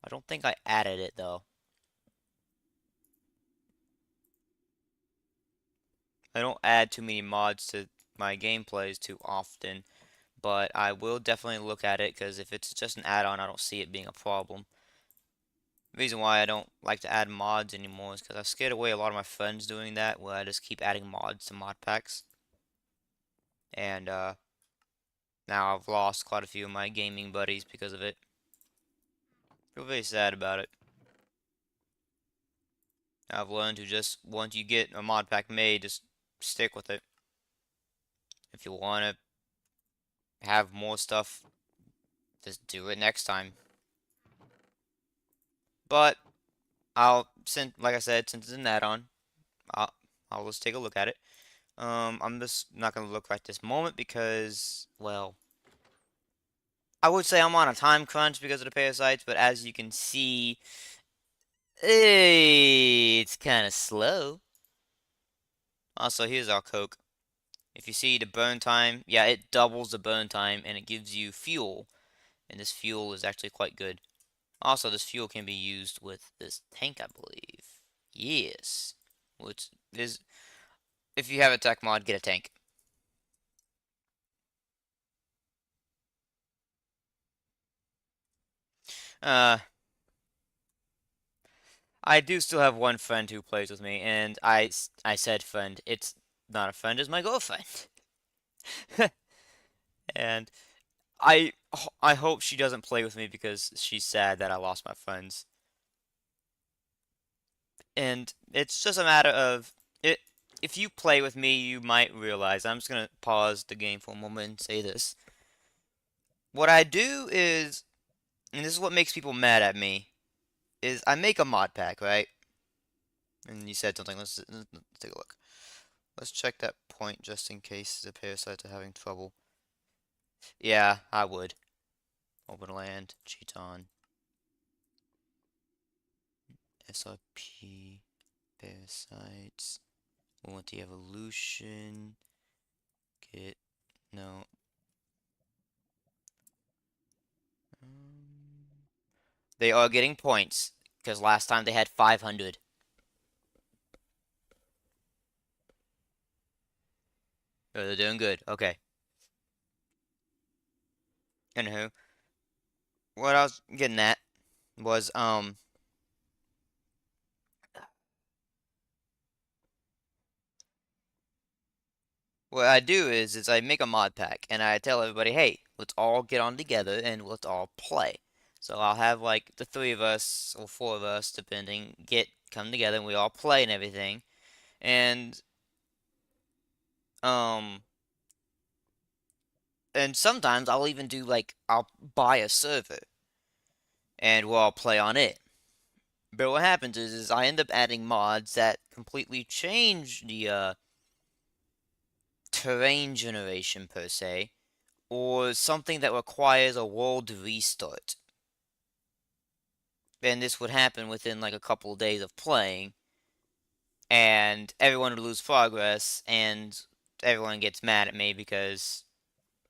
I don't think I added it, though. I don't add too many mods to my gameplays too often, but I will definitely look at it, because if it's just an add-on, I don't see it being a problem. The reason why I don't like to add mods anymore is because I've scared away a lot of my friends doing that, where I just keep adding mods to mod packs. And, now I've lost quite a few of my gaming buddies because of it. Feel very sad about it. I've learned to just, once you get a mod pack made, just stick with it. If you want to have more stuff, just do it next time. But since, like I said, since it's an add-on, I'll, I'll just take a look at it. I'm just not gonna look right this moment because, well, I would say I'm on a time crunch because of the parasites, but as you can see, it's kind of slow. Also, here's our coke. If you see the burn time, yeah, it doubles the burn time and it gives you fuel. And this fuel is actually quite good. Also, this fuel can be used with this tank, I believe. Yes. Which is, if you have a tech mod, get a tank. Uh, I do still have one friend who plays with me, and I said friend. It's not a friend, it's my girlfriend. And I hope she doesn't play with me because she's sad that I lost my friends. And it's just a matter of it. If you play with me, you might realize. I'm just gonna pause the game for a moment and say this. What I do is, and this is what makes people mad at me, is I make a mod pack, right? And you said something. Let's take a look. Let's check that point just in case the parasites are having trouble. Yeah, I would. Open land, cheat on, SRP, parasites. We want the evolution. Get, no. They are getting points, because last time they had 500. Oh, they're doing good. Okay. Anywho, what I was getting at was, what I do is I make a mod pack and I tell everybody, hey, let's all get on together and let's all play. So I'll have like the three of us or four of us, depending, come together and we all play and everything. And um and sometimes I'll even do like I'll buy a server and we'll all play on it. But what happens is I end up adding mods that completely change the terrain generation per se, or something that requires a world restart. And this would happen within like a couple of days of playing, and everyone would lose progress, and everyone gets mad at me because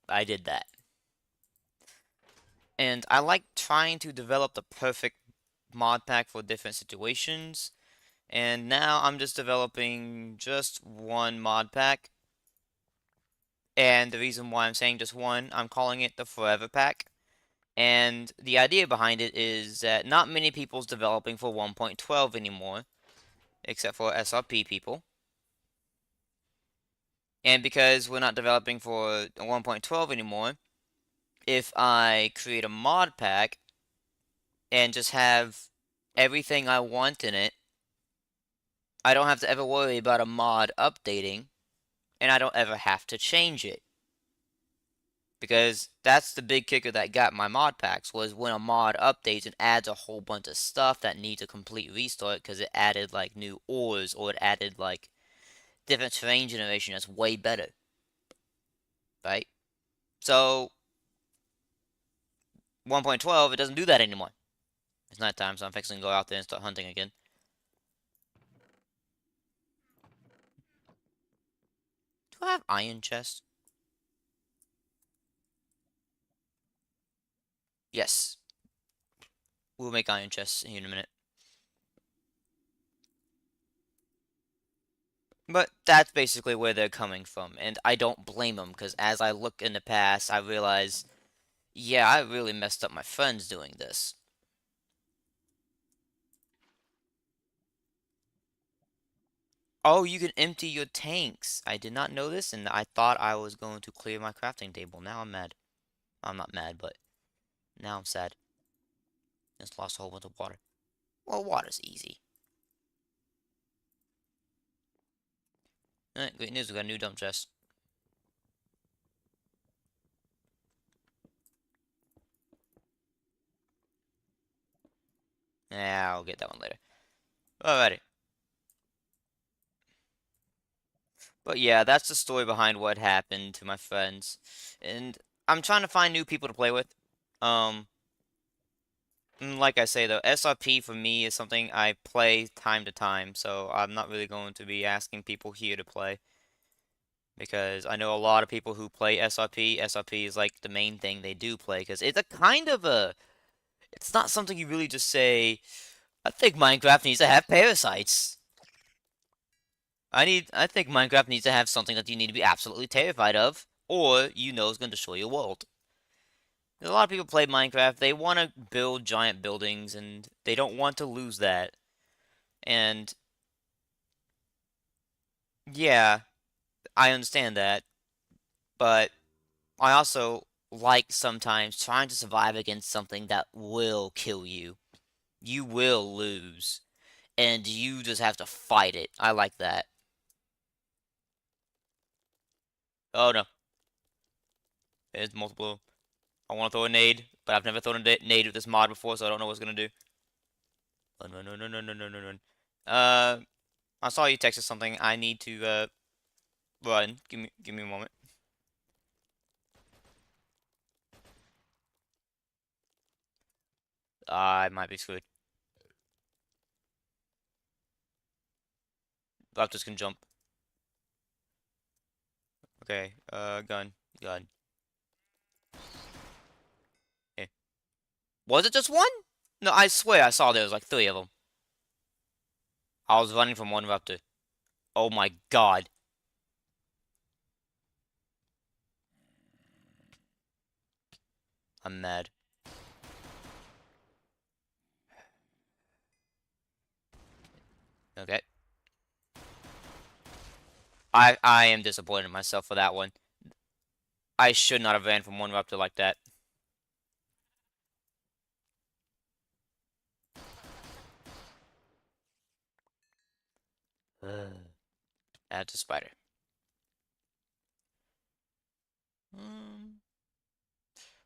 I did that. And I like trying to develop the perfect mod pack for different situations. And now I'm just developing just one mod pack. And the reason why I'm saying just one, I'm calling it the Forever Pack. And the idea behind it is that not many people's developing for 1.12 anymore, except for SRP people. And because we're not developing for 1.12 anymore, if I create a mod pack and just have everything I want in it, I don't have to ever worry about a mod updating, and I don't ever have to change it. Because that's the big kicker that got my mod packs, was when a mod updates and adds a whole bunch of stuff that needs a complete restart because it added like new ores or it added like different terrain generation that's way better, right? So 1.12, it doesn't do that anymore. It's nighttime, so I'm fixing to go out there and start hunting again. Do I have iron chest? Yes. We'll make iron chests here in a minute. But that's basically where they're coming from, and I don't blame them, because as I look in the past, I realize, yeah, I really messed up my friends doing this. Oh, you can empty your tanks. I did not know this, and I thought I was going to clear my crafting table. Now I'm mad. I'm not mad, but now I'm sad. Just lost a whole bunch of water. Well, water's easy. Alright, great news, we got a new dump chest. Yeah, I'll get that one later. Alrighty. But yeah, that's the story behind what happened to my friends. And I'm trying to find new people to play with. Um, like I say though, SRP for me is something I play time to time, so I'm not really going to be asking people here to play. Because I know a lot of people who play SRP. SRP is like the main thing they do play, because it's a kind of a, it's not something you really just say, I think Minecraft needs to have parasites. I think Minecraft needs to have something that you need to be absolutely terrified of, or you know it's going to destroy your world. A lot of people play Minecraft, they want to build giant buildings, and they don't want to lose that. And yeah, I understand that, but I also like sometimes trying to survive against something that will kill you. You will lose, and you just have to fight it. I like that. Oh no, there's multiple. I want to throw a nade, but I've never thrown a nade with this mod before, so I don't know what's gonna do. Run, run, run, run, run, run, run, run, run. I saw you texted something. I need to run. Give me a moment. I might be screwed. Raptors can jump. Okay. Gun, gun. Yeah. Was it just one? No, I swear I saw there was like three of them. I was running from one raptor. Oh my god. I'm mad. Okay. I am disappointed in myself for that one. I should not have ran from one raptor like that. That's a spider.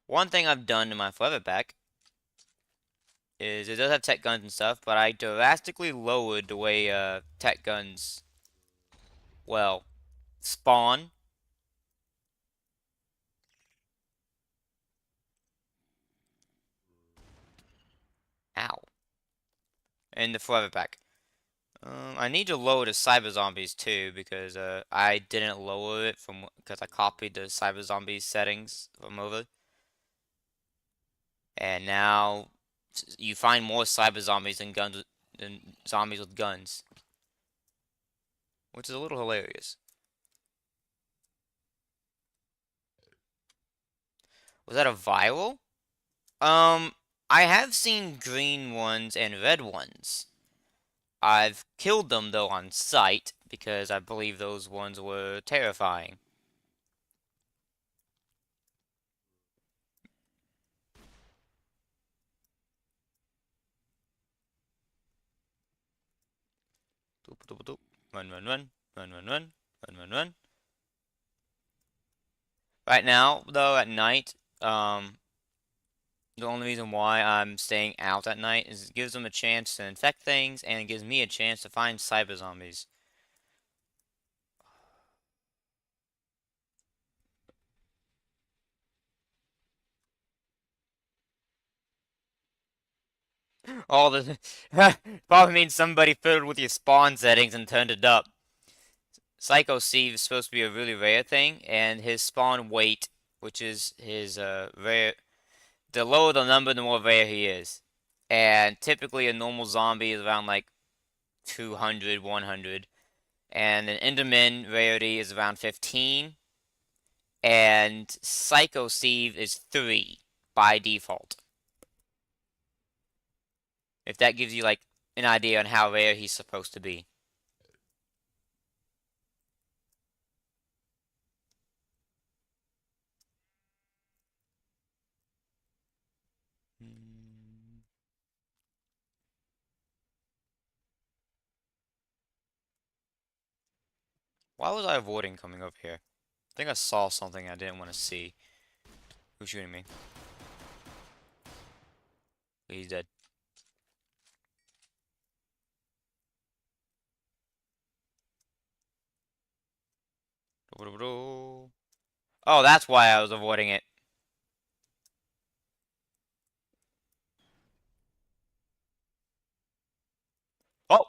One thing I've done in my forever pack is it does have tech guns and stuff, but I drastically lowered the way tech guns, well, spawn. Ow. In the forever pack. I need to lower the cyber zombies too because I didn't lower it from because I copied the cyber zombies settings from over, and now you find more cyber zombies than zombies with guns, which is a little hilarious. Was that a viral? Um, I have seen green ones and red ones. I've killed them though on sight because I believe those ones were terrifying. Doop, doop, doop. Run, run, run, run, run, run, run, run, run. Right now, though, at night, the only reason why I'm staying out at night is it gives them a chance to infect things, and it gives me a chance to find cyber zombies. All the probably means somebody fiddled with your spawn settings and turned it up. Psycho Steve is supposed to be a really rare thing, and his spawn weight, which is his rare, the lower the number, the more rare he is. And typically a normal zombie is around like 200, 100. And an Enderman rarity is around 15. And Psycho Steve is 3 by default. If that gives you like an idea on how rare he's supposed to be. Why was I avoiding coming up here? I think I saw something I didn't want to see. Who's shooting me? He's dead. Oh, that's why I was avoiding it. Oh,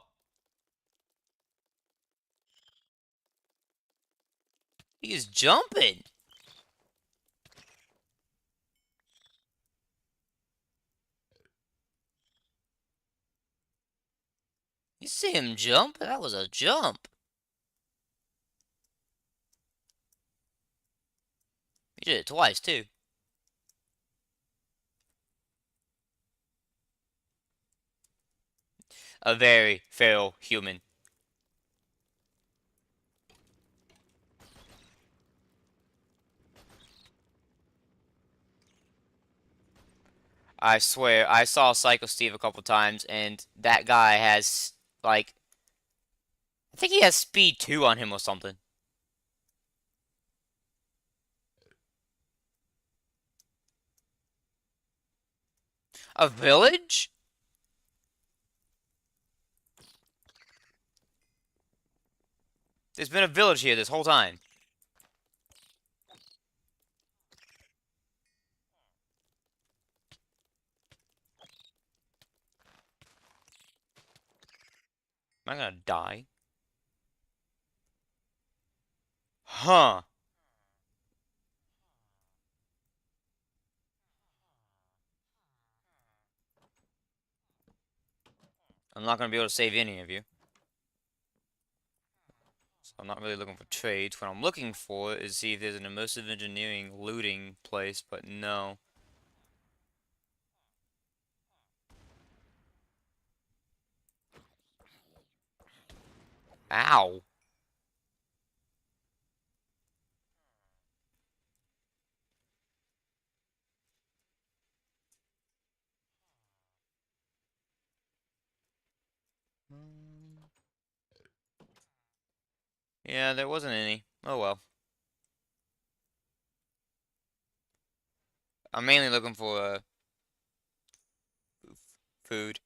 he's jumping. You see him jump? That was a jump. He did it twice, too. A very feral human. I swear, I saw Psycho Steve a couple times, and that guy has, like, I think he has speed 2 on him or something. A village? There's been a village here this whole time. Am I gonna die? Huh. I'm not gonna be able to save any of you. So I'm not really looking for trades. What I'm looking for is see if there's an immersive engineering looting place, but no. Ow. Yeah, there wasn't any. Oh well. I'm mainly looking for food.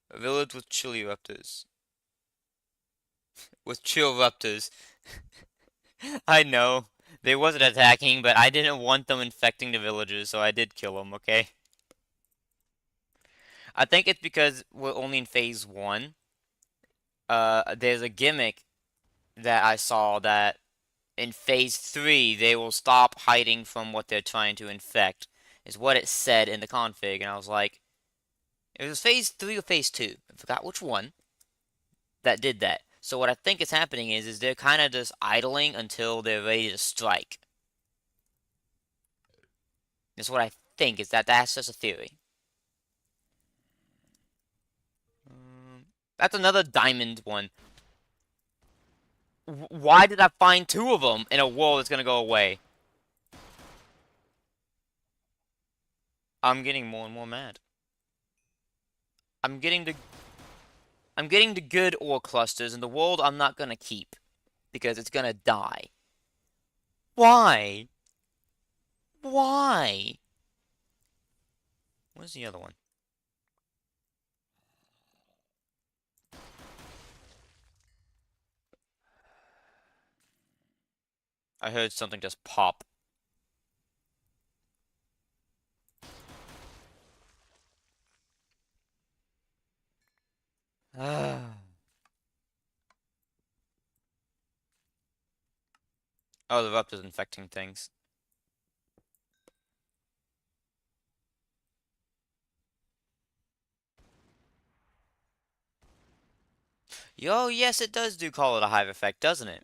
A village with chili raptors. With chill raptors. I know. They wasn't attacking, but I didn't want them infecting the villagers, so I did kill them, okay? I think it's because we're only in phase one. There's a gimmick that I saw that in phase three they will stop hiding from what they're trying to infect, is what it said in the config, and I was like, it was phase three or phase two. I forgot which one that did that. So what I think is happening is they're kind of just idling until they're ready to strike. That's what I think. Is that's just a theory. That's another diamond one. Why did I find two of them in a world that's gonna go away? I'm getting more and more mad. I'm getting the I'm getting the good ore clusters, and the world I'm not gonna keep because it's gonna die. Why? Why? Where's the other one? I heard something just pop. Ah. Oh, the raptor's infecting things. Yo, yes, it does do call it a hive effect, doesn't it?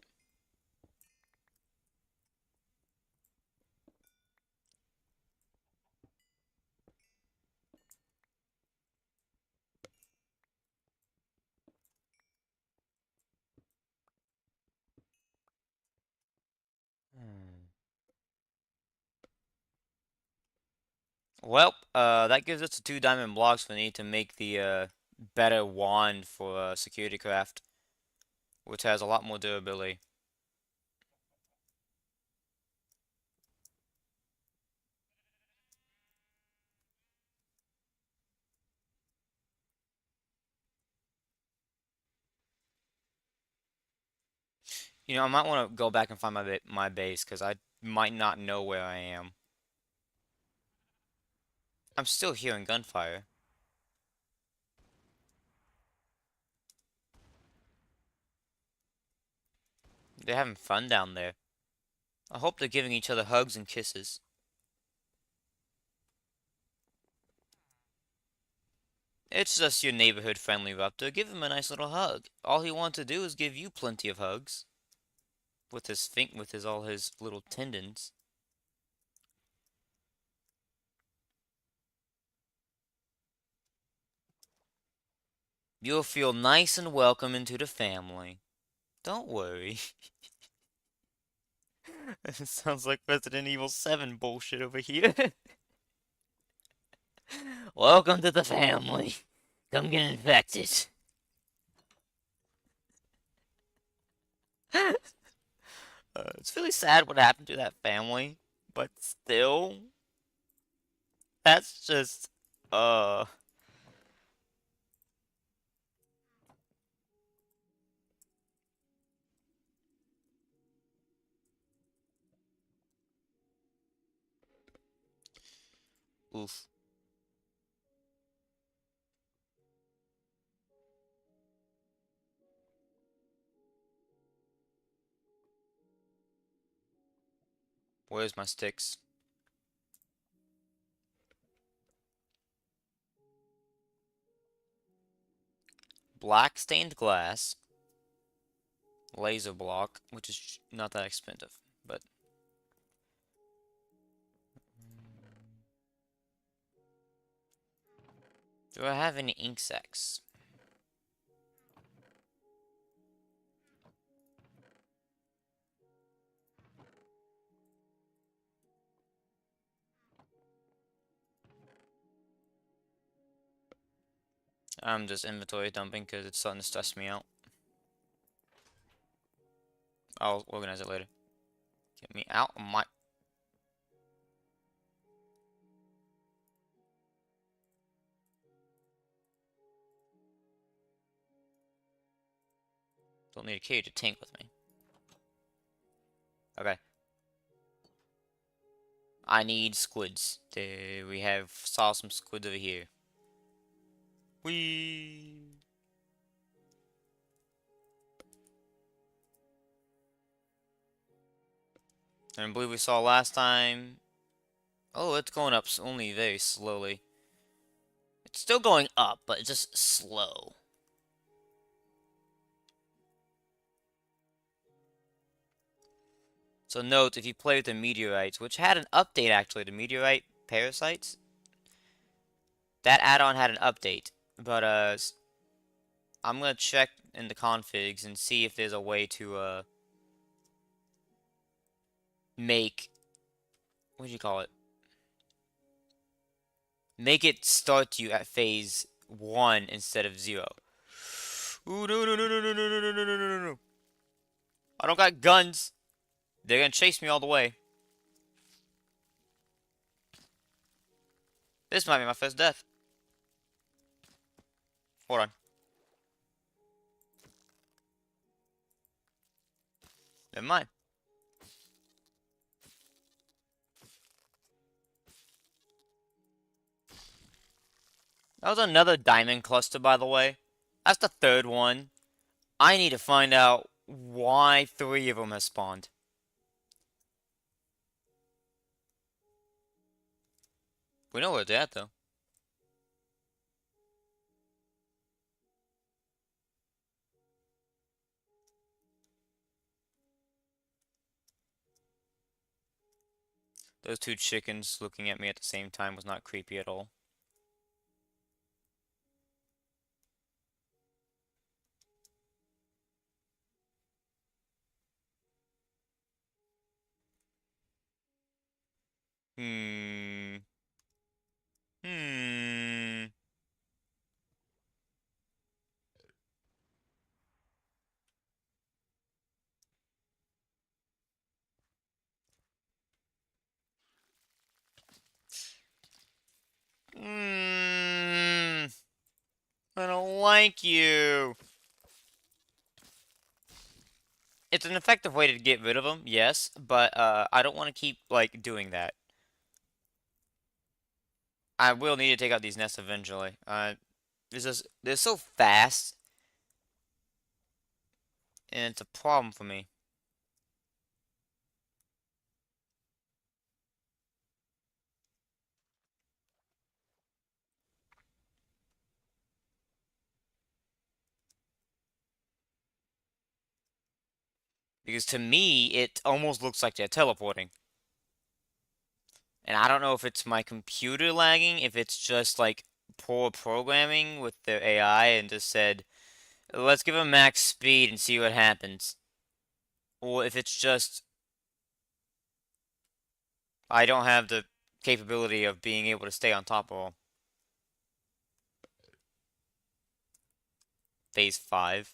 Hmm. Well, that gives us the 2 diamond blocks we need to make the better wand for security craft, which has a lot more durability. You know, I might want to go back and find my base because I might not know where I am. I'm still hearing gunfire. They're having fun down there. I hope they're giving each other hugs and kisses. It's just your neighborhood friendly raptor. Give him a nice little hug. All he wants to do is give you plenty of hugs with his all his little tendons. You'll feel nice and welcome into the family. Don't worry. It sounds like Resident Evil 7 bullshit over here. Welcome to the family. Come get infected. It's really sad what happened to that family, but still, that's just, uh, oof. Where's my sticks? Black stained glass, laser block, which is not that expensive, but do I have any ink sacs? I'm just inventory dumping because it's starting to stress me out. I'll organize it later. Get me out of my... Don't need a carry to tank with me. Okay. I need squids. There we saw some squids over here. Whee! And I believe we saw last time. Oh, it's going up only very slowly. It's still going up, but it's just slow. So note, if you play with the meteorites, which had an update actually, the meteorite parasites, that add-on had an update. But I'm gonna check in the configs and see if there's a way to make, what do you call it? Make it start you at phase 1 instead of 0. Ooh, no, no, no, no, no, no, no, no, no, no, no, no. I don't got guns. They're gonna chase me all the way. This might be my first death. Hold on. Never mind. That was another diamond cluster, by the way. That's the third one. I need to find out why 3 of them have spawned. We know where they're at, though. Those 2 chickens looking at me at the same time was not creepy at all. Hmm. Hmm. Hmm. I don't like you. It's an effective way to get rid of them, yes, but I don't want to keep like doing that. I will need to take out these nests eventually. They're so fast, and it's a problem for me. Because to me, it almost looks like they're teleporting. And I don't know if it's my computer lagging, if it's just like poor programming with their AI and just said, let's give them max speed and see what happens. Or if it's just I don't have the capability of being able to stay on top of phase 5.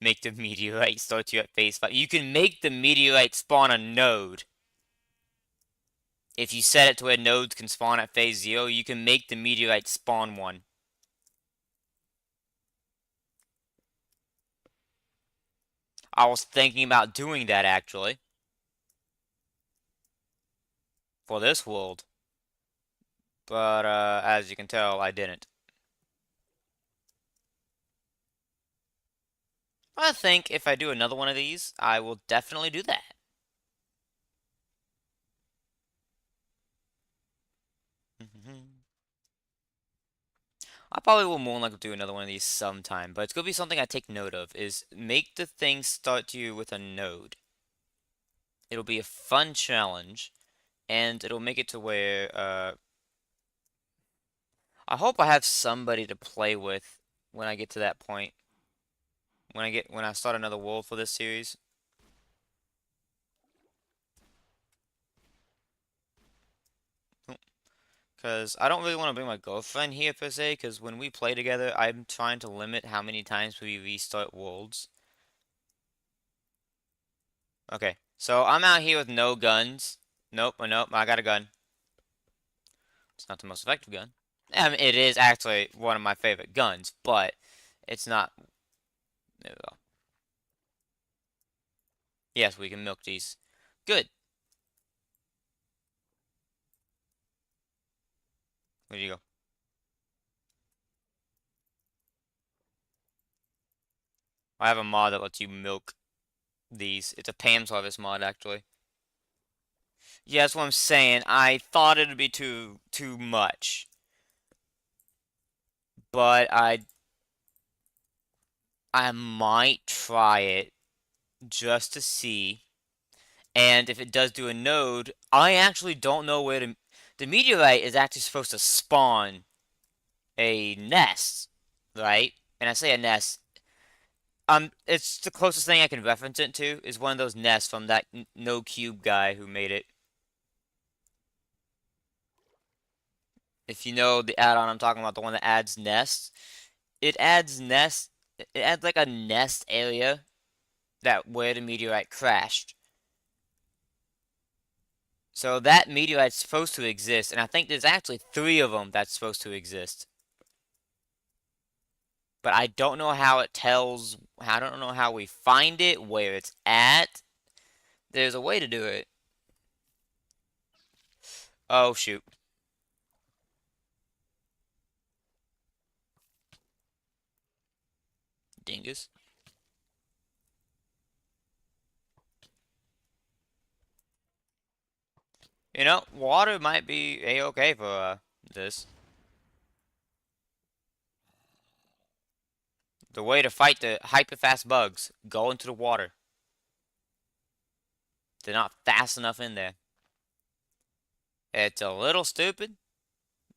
Make the meteorite start you at phase 5. You can make the meteorite spawn a node. If you set it to where nodes can spawn at phase 0, you can make the meteorite spawn one. I was thinking about doing that actually. For this world. But as you can tell, I didn't. I think if I do another one of these, I will definitely do that. I probably will more likely do another one of these sometime, but it's gonna be something I take note of, is make the thing start you with a node. It'll be a fun challenge, and it'll make it to where, I hope I have somebody to play with when I get to that point. When I start another world for this series. Because I don't really want to bring my girlfriend here per se, because when we play together, I'm trying to limit how many times we restart worlds. Okay, so I'm out here with no guns. Nope, nope, I got a gun. It's not the most effective gun. I mean, it is actually one of my favorite guns, but it's not. There we go. Yes, we can milk these. Good. Where do you go? I have a mod that lets you milk these. It's a Pam's Harvest mod, actually. Yeah, that's what I'm saying. I thought it'd be too much, but I might try it just to see. And if it does do a node, I actually don't know where to. The meteorite is actually supposed to spawn a nest, right? And I say a nest. It's the closest thing I can reference it to is one of those nests from that No Cube guy who made it. If you know the add-on I'm talking about, the one that adds nests, it adds nest. It adds like a nest area that where the meteorite crashed. So that meteorite's supposed to exist, and I think there's actually three of them that's supposed to exist. But I don't know how it tells. I don't know how we find it, where it's at. There's a way to do it. Oh shoot, dingus. You know, water might be a-okay for this. The way to fight the hyper fast bugs: go into the water. They're not fast enough in there. It's a little stupid,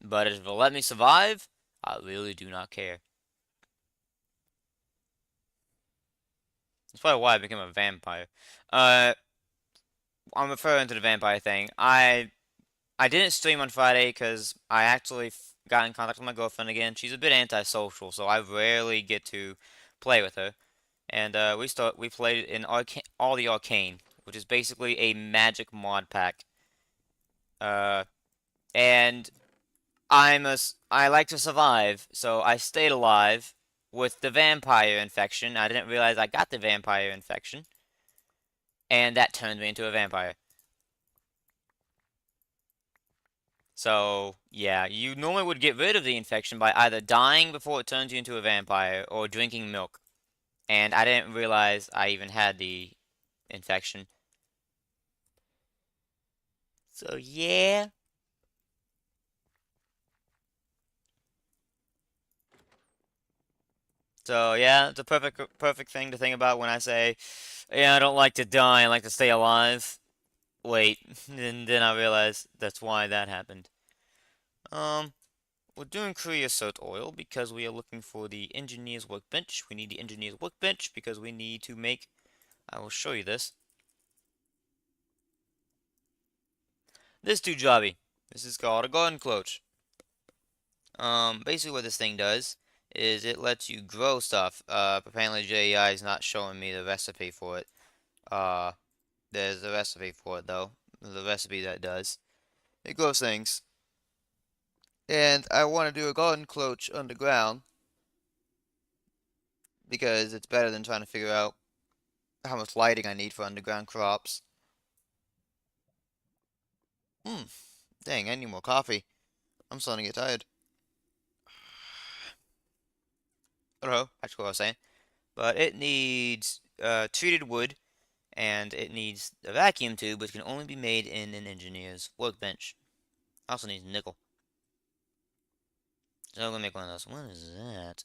but if it'll let me survive, I really do not care. That's probably why I became a vampire. Uh, I'm referring to the vampire thing. I didn't stream on Friday because I actually got in contact with my girlfriend again. She's a bit antisocial, so I rarely get to play with her. And we played in all the Arcane, which is basically a magic mod pack. Uh, and I like to survive, so I stayed alive with the vampire infection. I didn't realize I got the vampire infection, and that turned me into a vampire. So, yeah, you normally would get rid of the infection by either dying before it turns you into a vampire or drinking milk. And I didn't realize I even had the infection. So, yeah. So, yeah, it's a perfect thing to think about when I say, yeah, I don't like to die, I like to stay alive. Wait, and then I realized that's why that happened. Um, we're doing creosote oil because we are looking for the engineer's workbench. We need the engineer's workbench because we need to make, I will show you this. This too jobby. This is called a garden clutch. Basically what this thing does is it lets you grow stuff. Apparently JEI is not showing me the recipe for it. Uh, there's a recipe for it though. The recipe that does. It grows things. And I want to do a garden clutch underground because it's better than trying to figure out how much lighting I need for underground crops. Hmm, dang, I need more coffee. I'm starting to get tired. I don't know, that's what I was saying. But it needs treated wood, and it needs a vacuum tube, which can only be made in an engineer's workbench. Also needs nickel. So I'm gonna make one of those. What is that?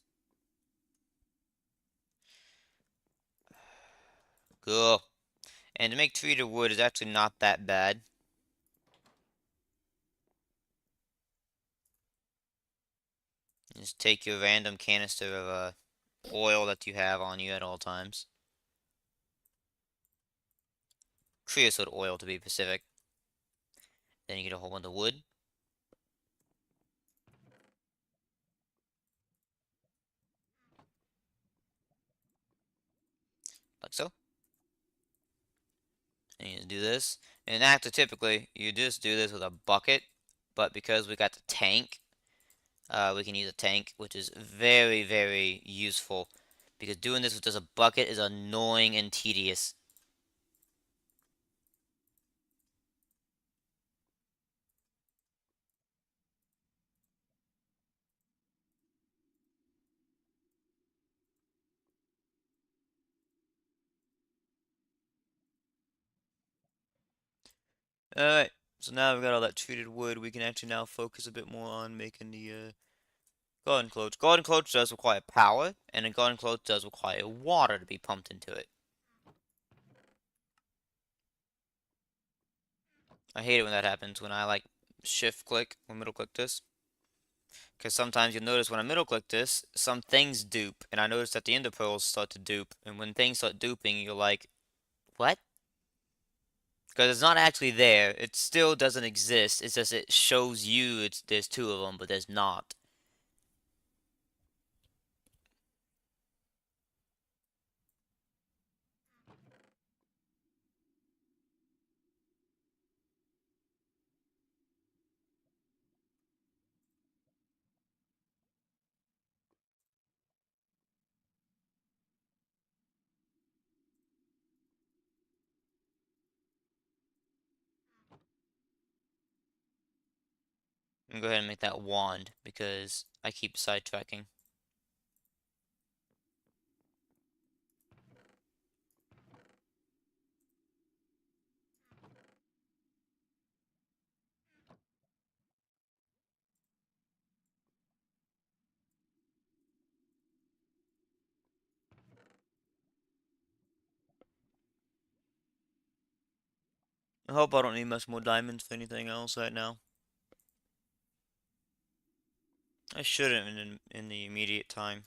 Cool. And to make treated wood is actually not that bad. Just take your random canister of oil that you have on you at all times. Creosote oil to be specific. Then you get a whole bunch of wood, like so. And you do this. And actually, typically, you just do this with a bucket. But because we got the tank, we can use a tank, which is very, very useful. Because doing this with just a bucket is annoying and tedious. Alright, so now we've got all that treated wood, we can actually now focus a bit more on making the garden clothes. Garden clothes does require power, and a garden clothes does require water to be pumped into it. I hate it when that happens, when I like shift click or middle click this. Because sometimes you'll notice when I middle click this, some things dupe, and I notice that the ender pearls start to dupe, and when things start duping, you're like, what? Because it's not actually there, it still doesn't exist, it's just it shows you there's two of them, but there's not. I'm gonna go ahead and make that wand, because I keep sidetracking. I hope I don't need much more diamonds for anything else right now. I shouldn't in the immediate time.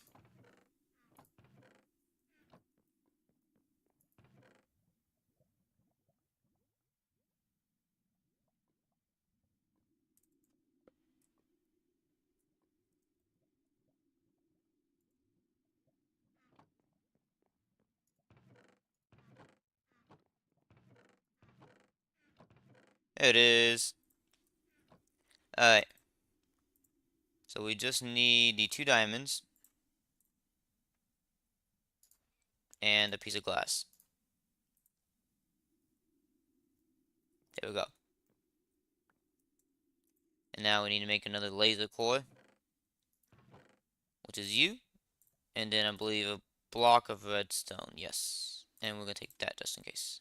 There it is. Alright, so we just need the 2 diamonds and a piece of glass. There we go. And now we need to make another laser core, which is you. And then I believe a block of redstone, yes. And we're gonna take that just in case.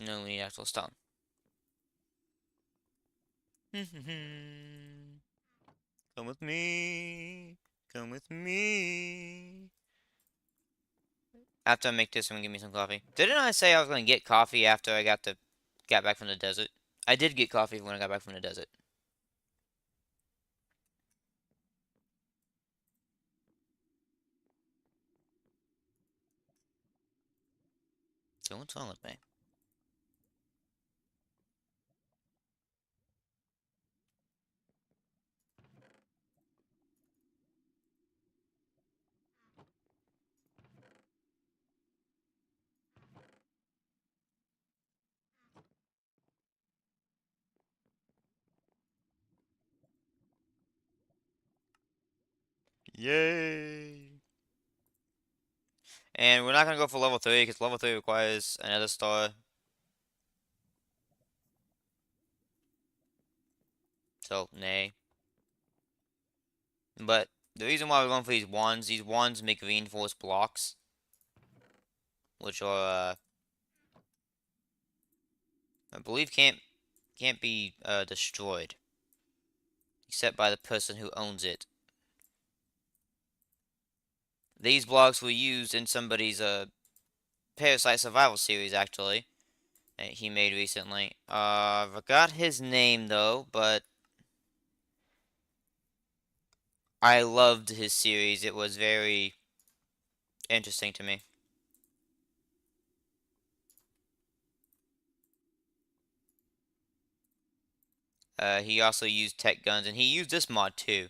No, we need actual stone. Come with me. Come with me. After I make this, I'm gonna give me some coffee. Didn't I say I was gonna get coffee after I got back from the desert? I did get coffee when I got back from the desert. So what's wrong with me? Yay! And we're not gonna go for level 3 because level 3 requires another star. So, nay. But the reason why we're going for these wands make reinforced blocks, which are, I believe can't be destroyed, except by the person who owns it. These blocks were used in somebody's Parasite Survival series, actually, that he made recently. I forgot his name though, but I loved his series. It was very interesting to me. He also used tech guns, and he used this mod too.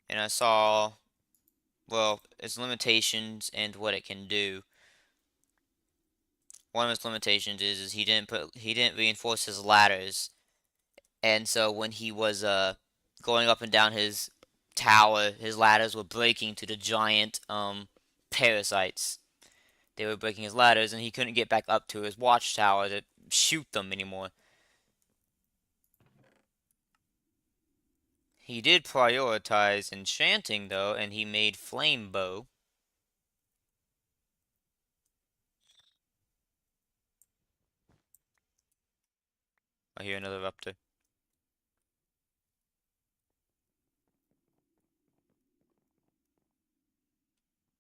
And I saw, well, its limitations and what it can do. One of its limitations is he didn't reinforce his ladders, and so when he was going up and down his tower, his ladders were breaking to the giant parasites. They were breaking his ladders, and he couldn't get back up to his watchtower to shoot them anymore. He did prioritize enchanting though, and he made flame bow. I hear another raptor.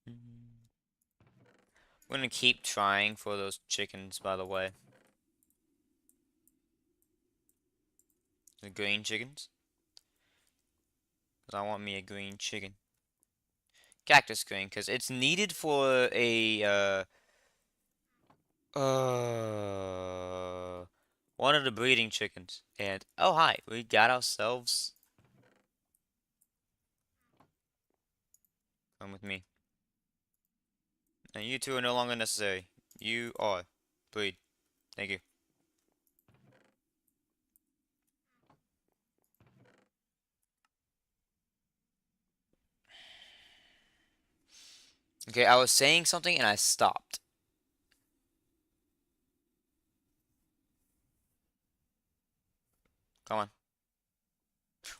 I'm gonna keep trying for those chickens, by the way. The green chickens. Because I want me a green chicken. Cactus green, because it's needed for a, one of the breeding chickens. And, oh hi, we got ourselves, come with me. And you two are no longer necessary. You are. Breed. Thank you. Okay, I was saying something and I stopped. Come on.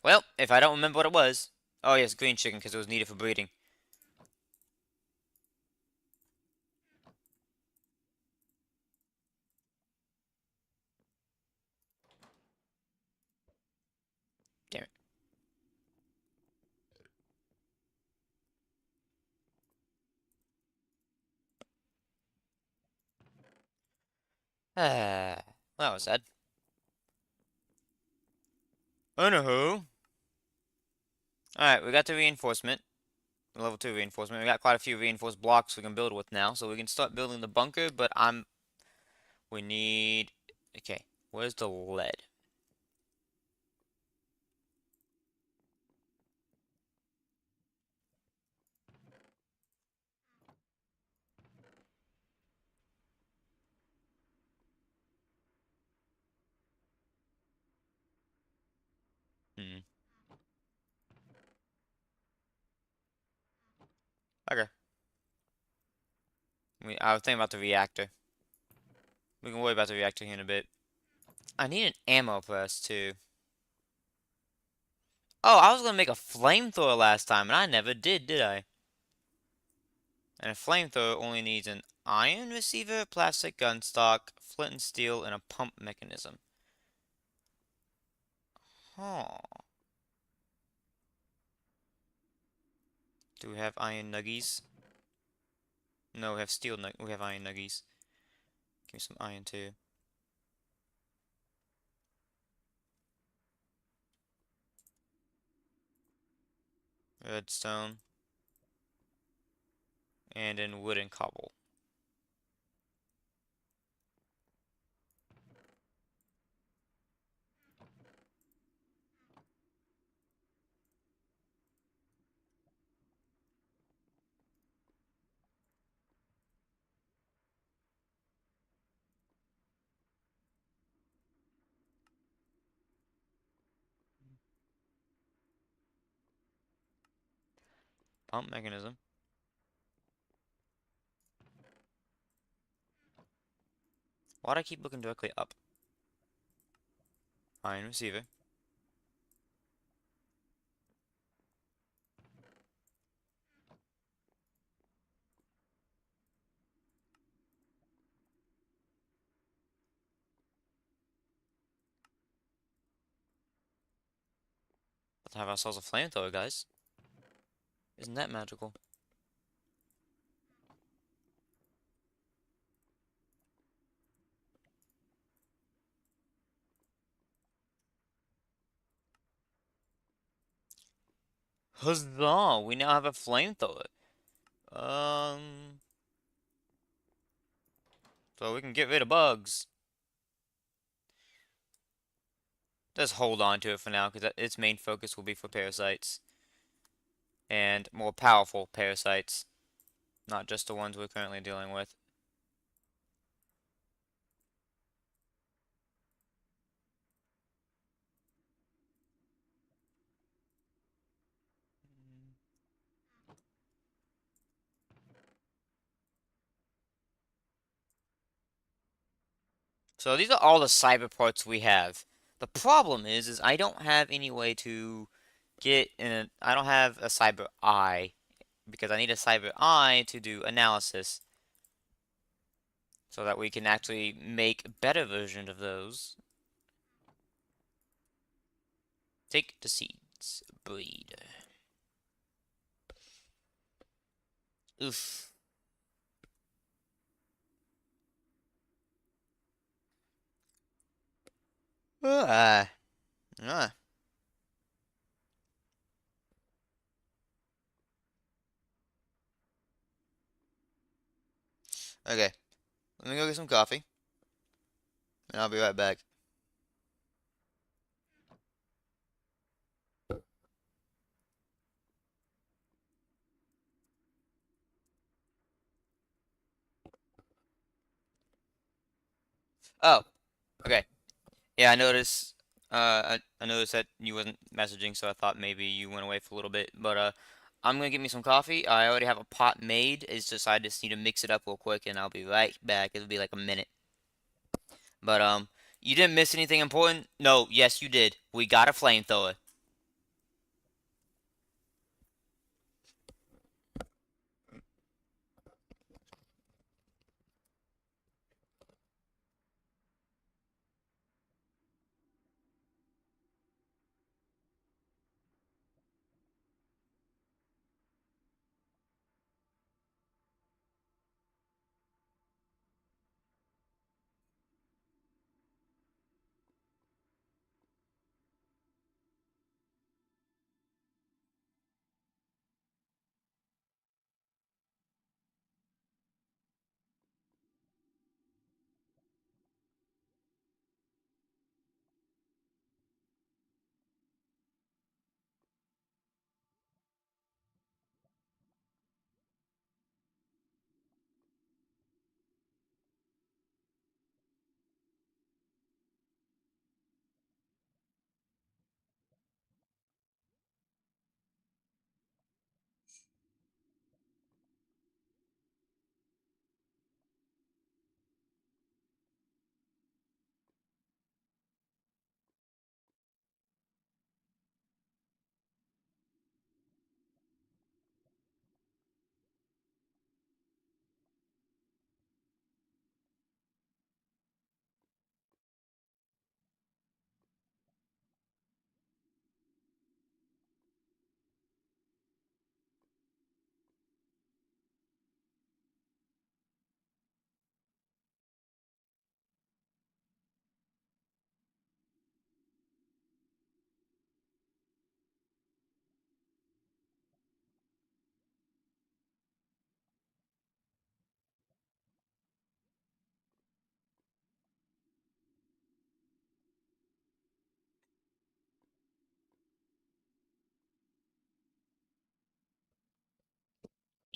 Well, if I don't remember what it was. Oh yes, green chicken, because it was needed for breeding. Damn it. Ah, well, that was sad. Anywho. Alright, we got the reinforcement. Level 2 reinforcement. We got quite a few reinforced blocks we can build with now, so we can start building the bunker, but we need, okay, where's the lead? Hmm. Okay. I was thinking about the reactor. We can worry about the reactor here in a bit. I need an ammo press, too. Oh, I was gonna make a flamethrower last time, and I never did I? And a flamethrower only needs an iron receiver, plastic gun stock, flint and steel, and a pump mechanism. Huh. Do we have iron nuggies? No, we have we have iron nuggies. Give me some iron too. Redstone. And then wood and cobble. Pump mechanism. Why'd I keep looking directly up? Iron receiver. Let's have ourselves a flamethrower, guys. Isn't that magical? Huzzah! We now have a flamethrower. Um, so we can get rid of bugs. Just hold on to it for now, because its main focus will be for parasites. And more powerful parasites, not just the ones we're currently dealing with. So these are all the cyber parts we have. The problem is I don't have any way to get in I don't have a cyber eye, because I need a cyber eye to do analysis, so that we can actually make a better version of those. Take the seeds. Breed. Oof. Ah. Ah. Okay. Let me go get some coffee, and I'll be right back. Oh, okay. Yeah, I noticed. I noticed that you wasn't messaging, so I thought maybe you went away for a little bit. But I'm gonna get me some coffee. I already have a pot made. It's just I just need to mix it up real quick, and I'll be right back. It'll be like a minute. But you didn't miss anything important? No, yes, you did. We got a flamethrower.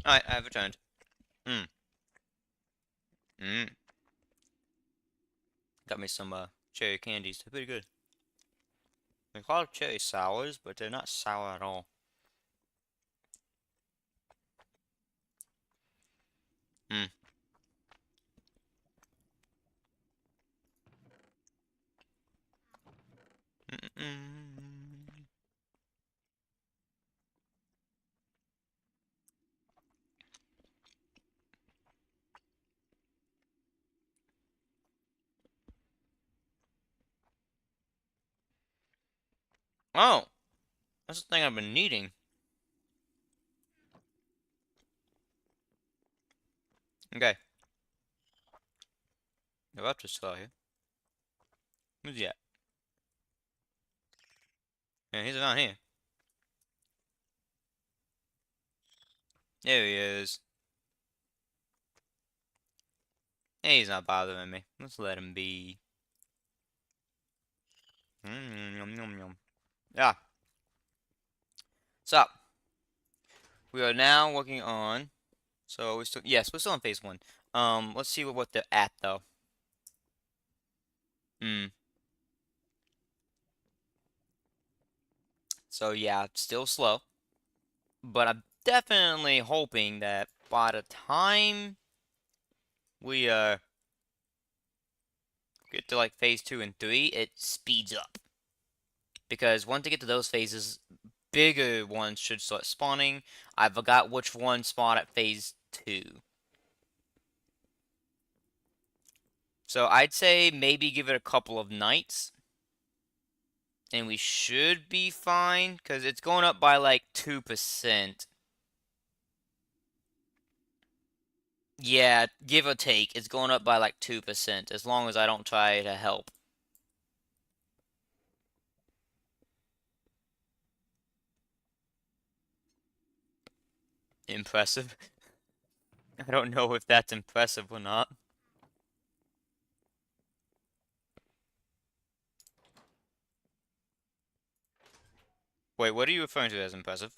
All right, I've returned. Mm. Mm. Got me some cherry candies. They're pretty good. They're called cherry sours, but they're not sour at all. Mm. Mm -mm. Oh, that's the thing I've been needing. Okay, the raptor's still out here. Who's he at? Yeah, he's around here. There he is. Hey, he's not bothering me. Let's let him be. Yum, yum, yum. Yeah. So, we are now working on. So, we're still in phase one. Let's see what they're at, though. Hmm. So, yeah, it's still slow. But I'm definitely hoping that by the time we get to like phase 2 and 3, it speeds up. Because once you get to those phases, bigger ones should start spawning. I forgot which one spawned at phase 2. So I'd say maybe give it a couple of nights. And we should be fine. Because it's going up by like 2%. Yeah, give or take. It's going up by like 2%. As long as I don't try to help. Impressive. I don't know if that's impressive or not. Wait, what are you referring to as impressive?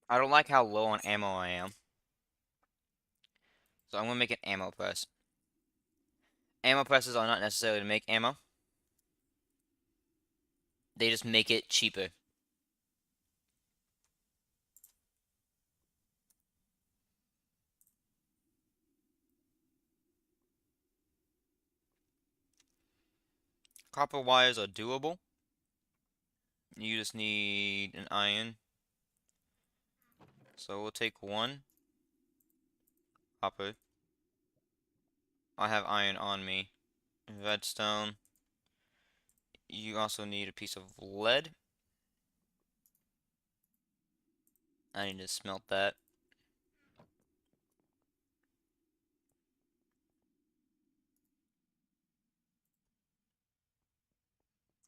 I don't like how low on ammo I am. So I'm gonna make an ammo press. Ammo presses are not necessary to make ammo. They just make it cheaper. Copper wires are doable. You just need an iron. So we'll take one copper. I have iron on me. Redstone. You also need a piece of lead. I need to smelt that.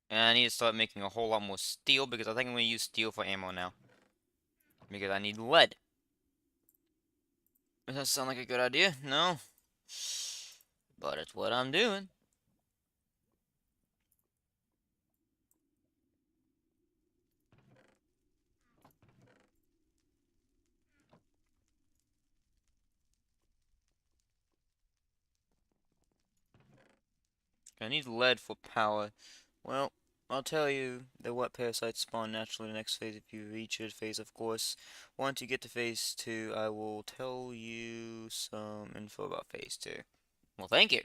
And I need to start making a whole lot more steel because I think I'm going to use steel for ammo now. Because I need lead. Does that sound like a good idea? No. But it's what I'm doing. I need lead for power. Well, I'll tell you that what parasites spawn naturally in the next phase if you reach your phase, of course. Once you get to phase 2, I will tell you some info about phase 2. Well, thank you.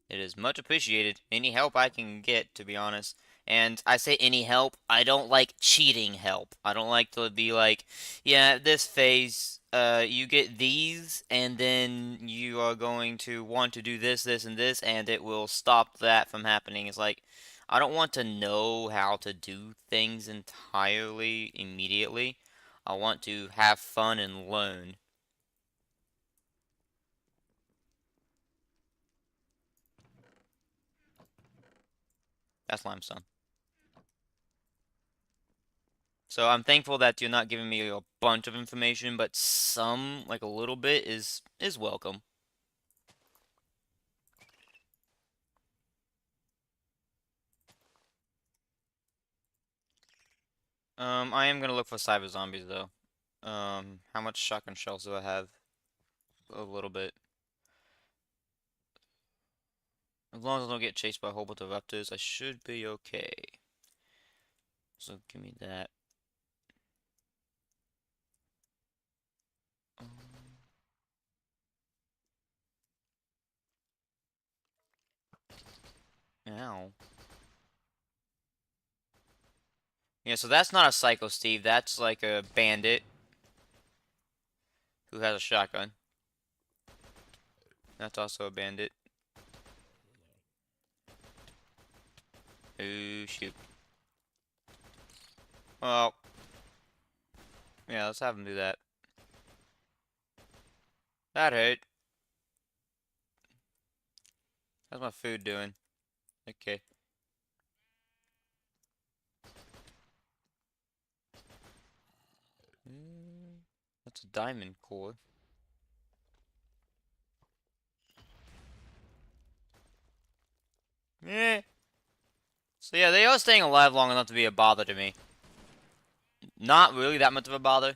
It is much appreciated. Any help I can get, to be honest. And I say any help, I don't like cheating help. I don't like to be like, yeah, this phase, you get these, and then you are going to want to do this, this, and this, and it will stop that from happening. It's like, I don't want to know how to do things entirely immediately. I want to have fun and learn. That's limestone. So I'm thankful that you're not giving me a bunch of information, but some, like a little bit, is welcome. I am gonna look for cyber zombies though. How much shotgun shells do I have? A little bit. As long as I don't get chased by a whole bunch of raptors, I should be okay. So give me that. Um, Ow. Yeah, so that's not a Psycho Steve. That's like a bandit who has a shotgun. That's also a bandit. Oh, shoot. Well, yeah, let's have him do that. That hurt. How's my food doing? Okay. That's a diamond core. Yeah. So yeah, they are staying alive long enough to be a bother to me. Not really that much of a bother,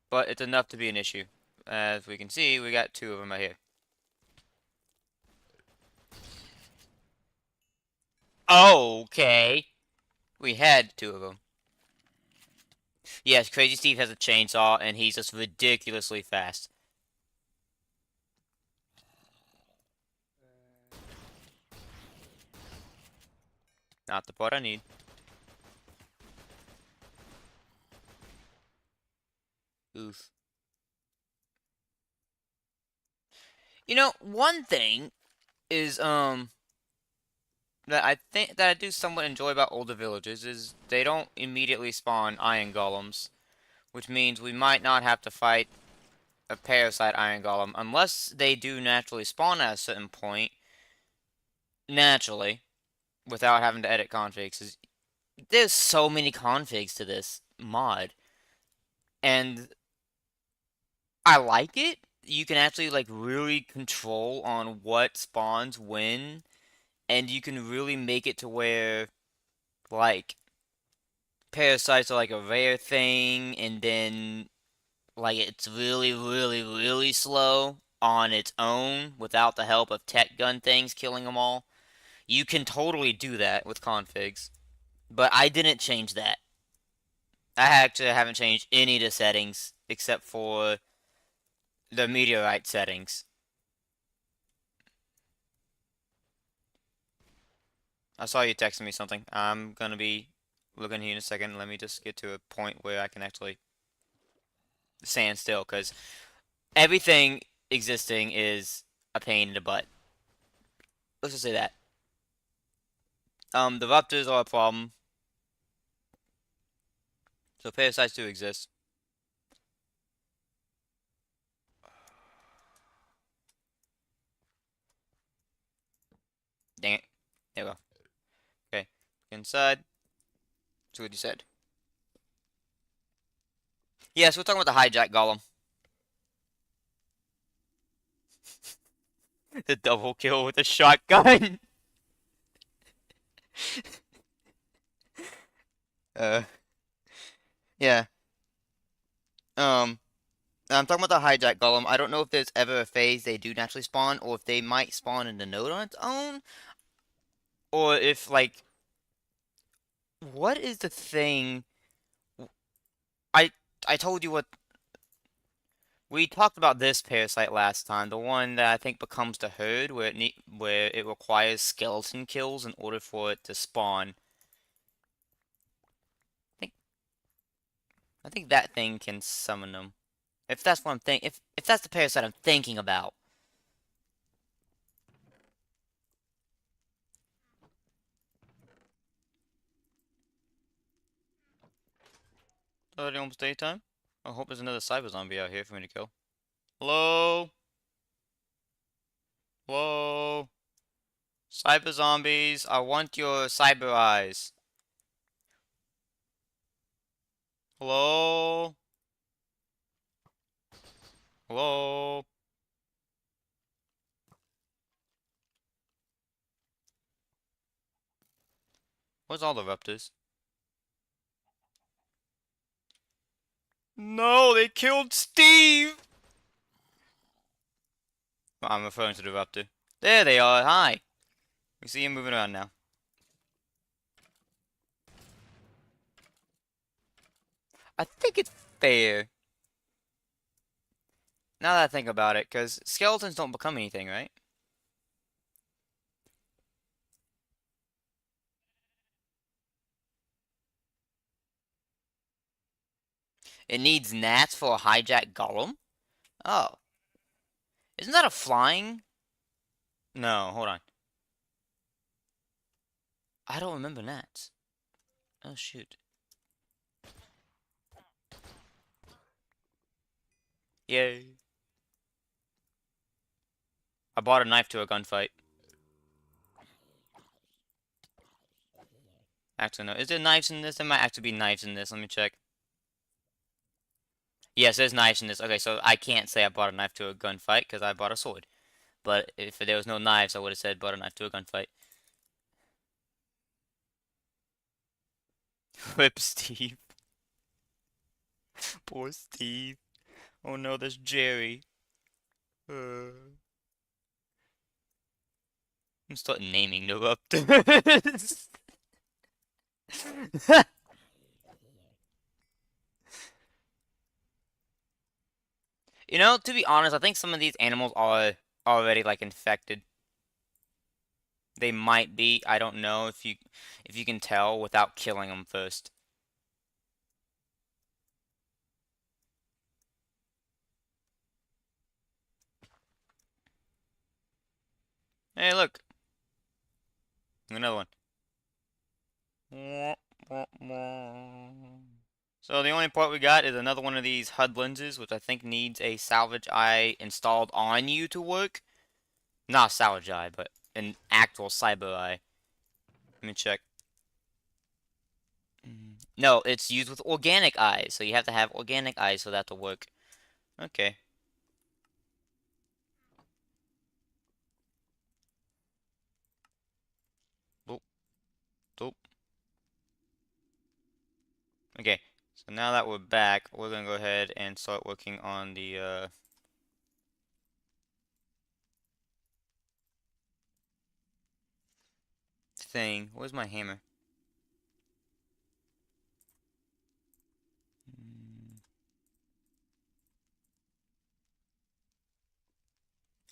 but it's enough to be an issue. As we can see, we got two of them right here. Okay. We had two of them. Yes, Crazy Steve has a chainsaw, and he's just ridiculously fast. Not the part I need. Oof. You know, one thing is, that I think that I do somewhat enjoy about older villages is they don't immediately spawn iron golems, which means we might not have to fight a parasite iron golem unless they do naturally spawn at a certain point naturally without having to edit configs. There's so many configs to this mod, and I like it. You can actually like really control on what spawns when, and you can really make it to where like parasites are like a rare thing, and then like it's really, really, really slow on its own without the help of tech gun things killing them all. You can totally do that with configs, but I didn't change that. I actually haven't changed any of the settings except for the meteorite settings. I saw you texting me something. I'm gonna be looking here in a second. Let me just get to a point where I can actually stand still, because everything existing is a pain in the butt. Let's just say that. The raptors are a problem, so parasites do exist. Dang it. There we go. Okay. Inside. See what you said. Yeah, so we're talking about the hijack golem. The double kill with a shotgun. uh, yeah. Um, I'm talking about the hijack golem. I don't know if there's ever a phase they do naturally spawn, or if they might spawn in the node on its own, or if like, what is the thing? I I told you what we talked about this parasite last time. The one that I think becomes the herd, where it requires skeleton kills in order for it to spawn. I think I think that thing can summon them. If that's what I'm if that's the parasite I'm thinking about. Already almost daytime. I hope there's another cyber zombie out here for me to kill. Hello? Hello? Cyber zombies, I want your cyber eyes. Hello? Hello? Where's all the raptors? No, they killed Steve! I'm referring to the raptor. There they are, hi! We see him moving around now. I think it's fair. Now that I think about it, because skeletons don't become anything, right? It needs gnats for a hijack golem? Oh. Isn't that a flying? No, hold on. I don't remember gnats. Oh shoot. Yay. I bought a knife to a gunfight. Actually, no. Is there knives in this? There might actually be knives in this. Let me check. Yes, there's knives in this. Okay, so I can't say I bought a knife to a gunfight because I bought a sword. But if there was no knives, I would have said bought a knife to a gunfight. Whip Steve. Poor Steve. Oh no, there's Jerry. I'm start naming the raptors. You know, to be honest, I think some of these animals are already like infected. They might be. I don't know if you can tell without killing them first. Hey, look, another one. So the only part we got is another one of these HUD lenses, which I think needs a salvage eye installed on you to work. Not a salvage eye, but an actual cyber eye. Let me check. No, it's used with organic eyes, so you have to have organic eyes for that to work. Okay. Boop, boop. Okay, so now that we're back, we're gonna go ahead and start working on the thing. Where's my hammer?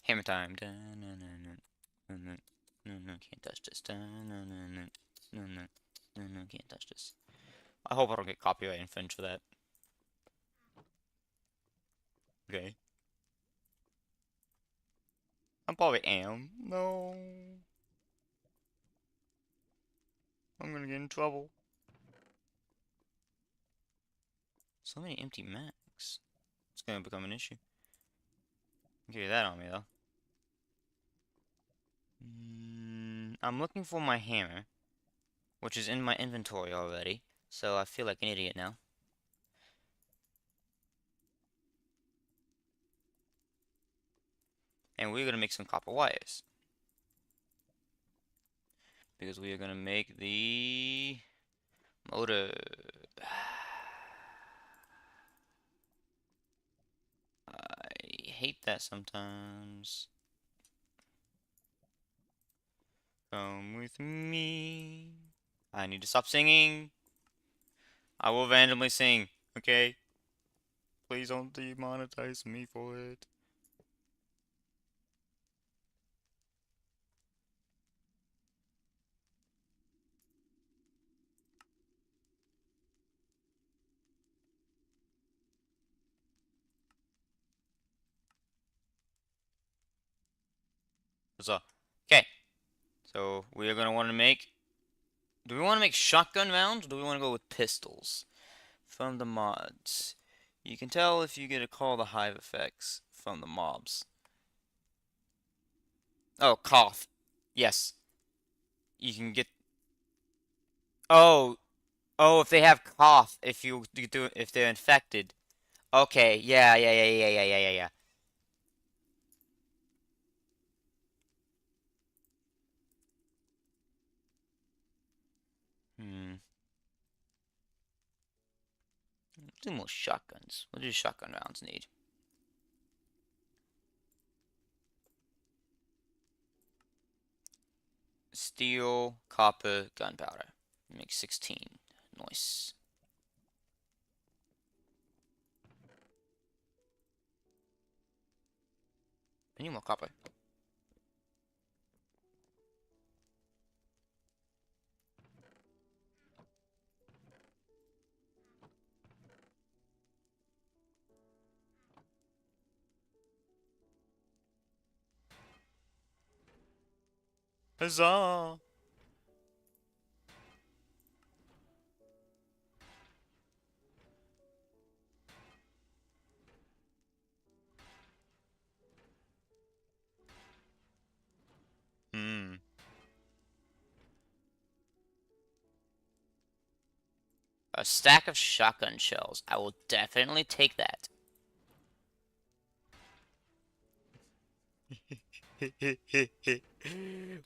Hammer time. No, can't touch this. No, can't touch this. I hope I don't get copyright infringed for that. Okay. I probably am. No. I'm gonna get in trouble. So many empty mags. It's gonna become an issue. Give you that on me, though. I'm looking for my hammer, which is in my inventory already, so I feel like an idiot now. And we're gonna make some copper wires. Because we are gonna make the motor. I hate that sometimes. Come with me. I need to stop singing. I will randomly sing, okay? Please don't demonetize me for it. So, okay. So we are gonna want to make. Do we want to make shotgun rounds? Or do we want to go with pistols? From the mods, you can tell if you get a call to hive effects from the mobs. Oh, cough. Yes, you can get. Oh, oh, if they have cough, if you do if they're infected. Okay, yeah. Hmm. Let's do more shotguns. What do shotgun rounds need? Steel, copper, gunpowder. Make 16. Nice. I need more copper. Huzzah! A stack of shotgun shells. I will definitely take that.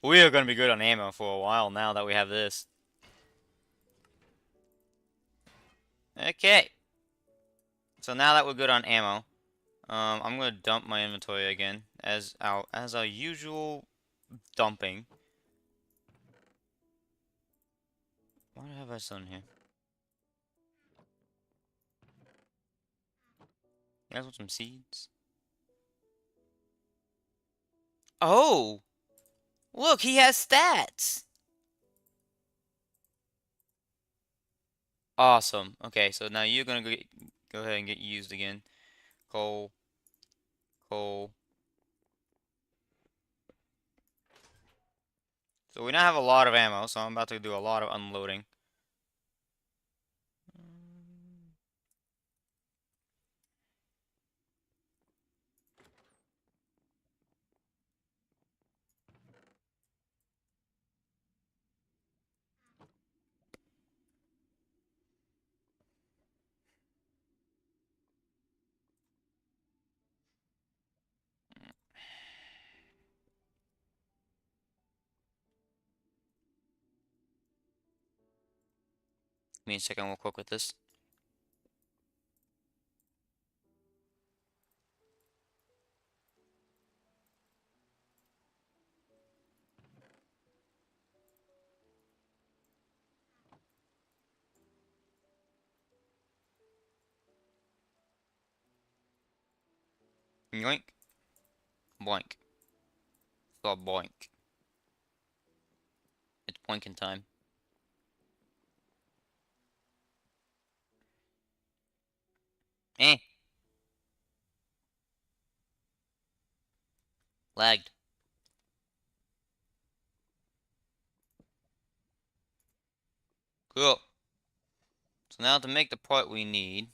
We are gonna be good on ammo for a while now that we have this. Okay. So now that we're good on ammo, I'm gonna dump my inventory again as our usual dumping. What have I done here? You guys want some seeds? Oh! Look, he has stats! Awesome. Okay, so now you're gonna go ahead and get used again. Coal. Coal. So we now have a lot of ammo, so I'm about to do a lot of unloading. Give me a second real quick with this. Yoink. Boink. It's called boink. It's boinking time. Eh. Lagged. Cool. So now to make the part we need,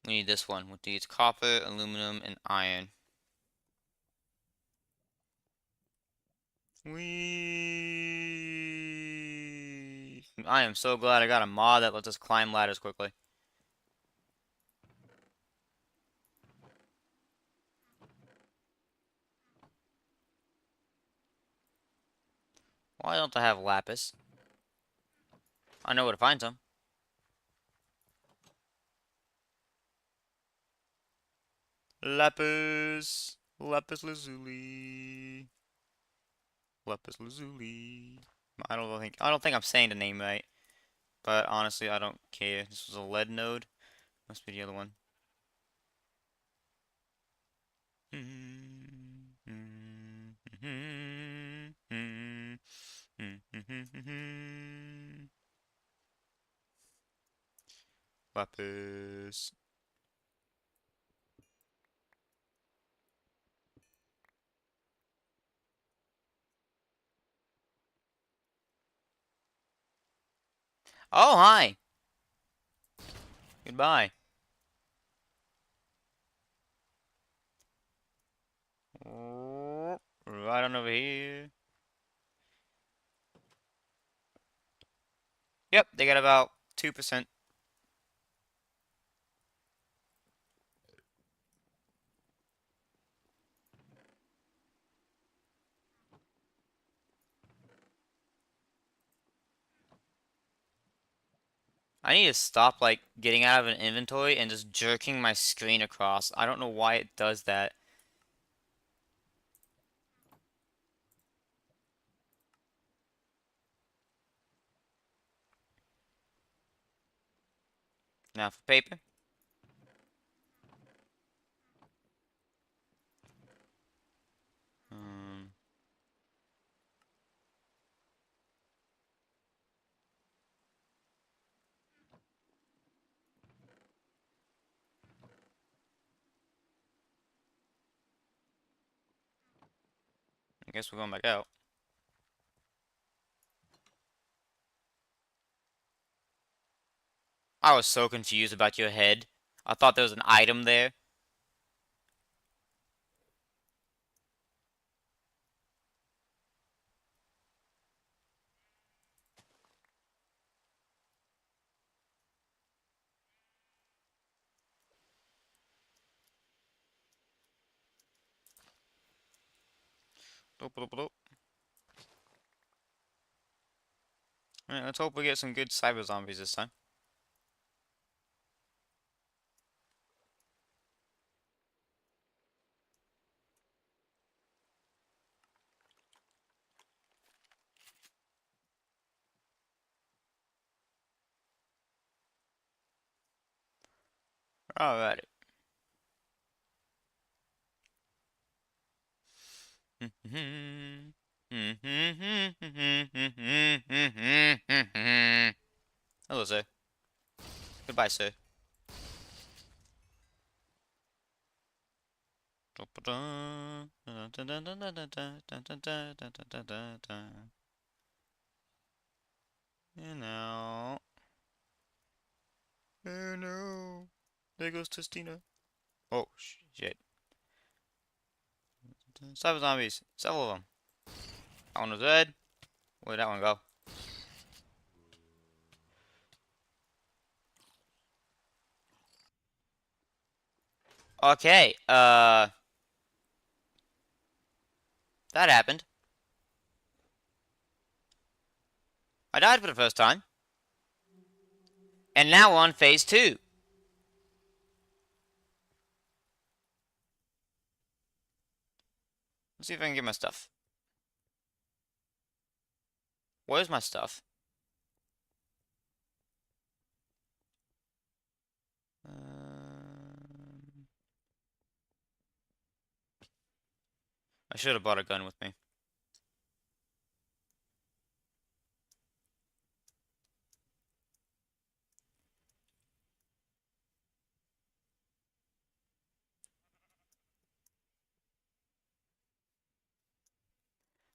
we need this one, which needs copper, aluminum, and iron. I am so glad I got a mod that lets us climb ladders quickly. Why don't I have lapis? I know where to find some. Lapis. Lapis lazuli. Lapis lazuli. I don't think I'm saying the name right. But honestly, I don't care. This was a lead node. Must be the other one. Lapis. Oh, hi. Goodbye. Right on over here. Yep, they got about 2%. I need to stop, like, getting out of an inventory and just jerking my screen across. I don't know why it does that. Now for paper. Um, I guess we're going back out. I was so confused about your head. I thought there was an item there. Bloop, bloop, bloop. Alright, let's hope we get some good cyber zombies this time. Alrighty. Hello, sir. Goodbye, sir. You know. Oh no. There goes Testina. Oh, shit. Cyber zombies. Several of them. That one was dead. Where'd that one go? Okay, that happened. I died for the first time. And now we're on phase 2. Let's see if I can get my stuff. Where's my stuff? I should have brought a gun with me.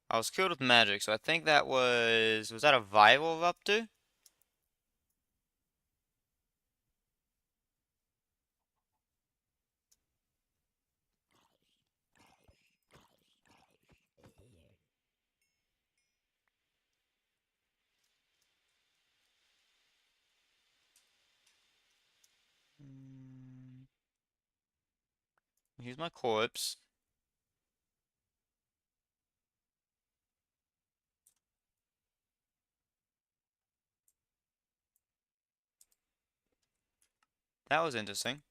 I was killed with magic, so I think that was that a viral up to? Here's my corpse. That was interesting.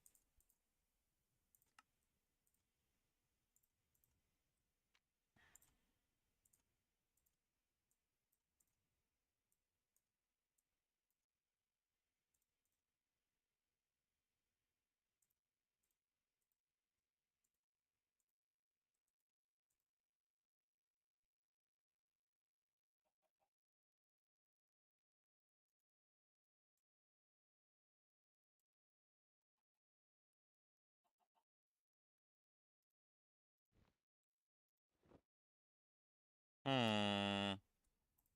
Hmm.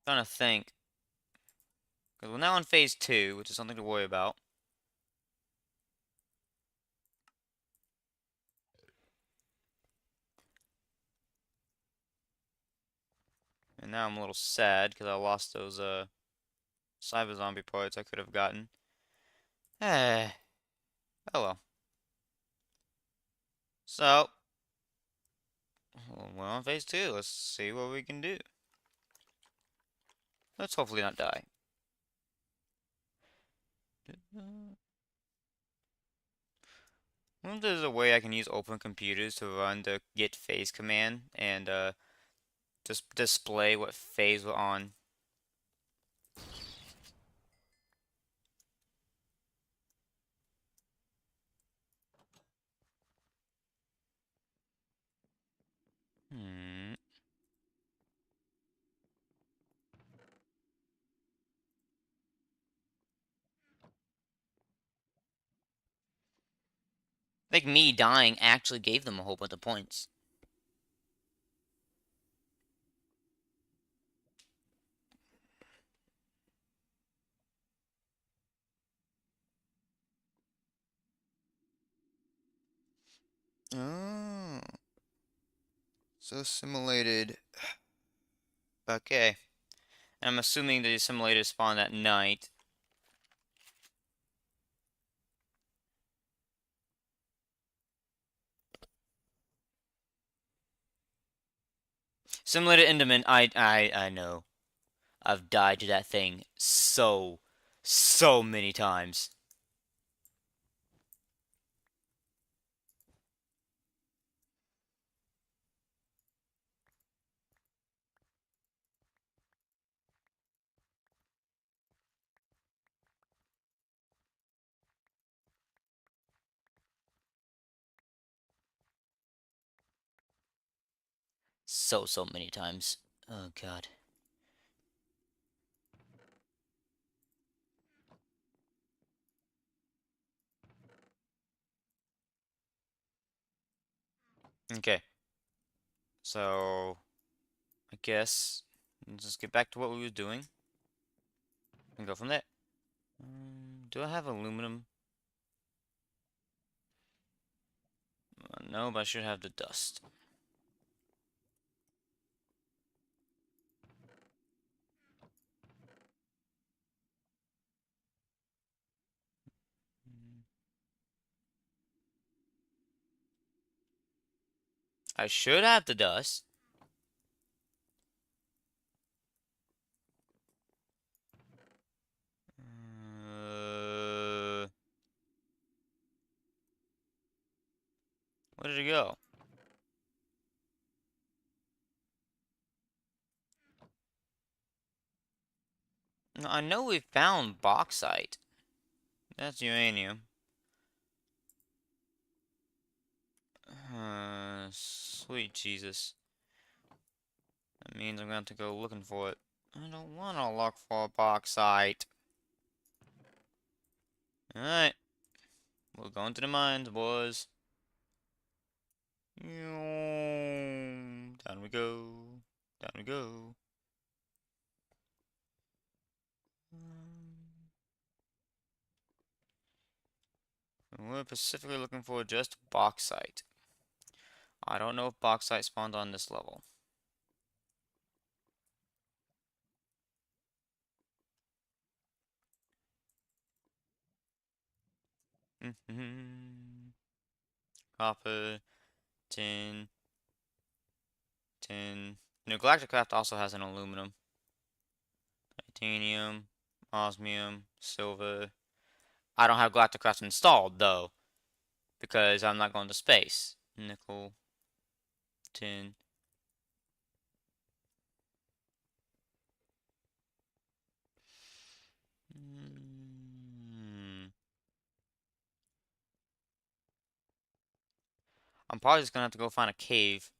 Trying to think. Because we're now on phase 2, which is something to worry about. And now I'm a little sad because I lost those cyber zombie parts I could have gotten. Eh. Oh well. So, we're on phase 2. Let's see what we can do. Let's hopefully not die. I wonder if there's a way I can use open computers to run the git phase command and just display what phase we're on. Hmm. I think me dying actually gave them a whole bunch of points. Oh. So simulated. Okay. And I'm assuming the simulator spawned at night. Similar to Enderman, I know. I've died to that thing so many times. So many times. Oh god. Okay. So, I guess let's just get back to what we were doing and go from there. Do I have aluminum? No, but I should have the dust. I should have the dust. Where did it go? No, I know we found bauxite. That's uranium. Sweet Jesus. That means I'm going to have to go looking for it. I don't want to look for bauxite. Alright. We're going to the mines, boys. Down we go. Down we go. We're specifically looking for just bauxite. I don't know if bauxite spawned on this level. Copper, tin, tin. Galacticraft also has an aluminum. Titanium, osmium, silver. I don't have Galacticraft installed though, because I'm not going to space. Nickel, tin. I'm probably just gonna have to go find a cave.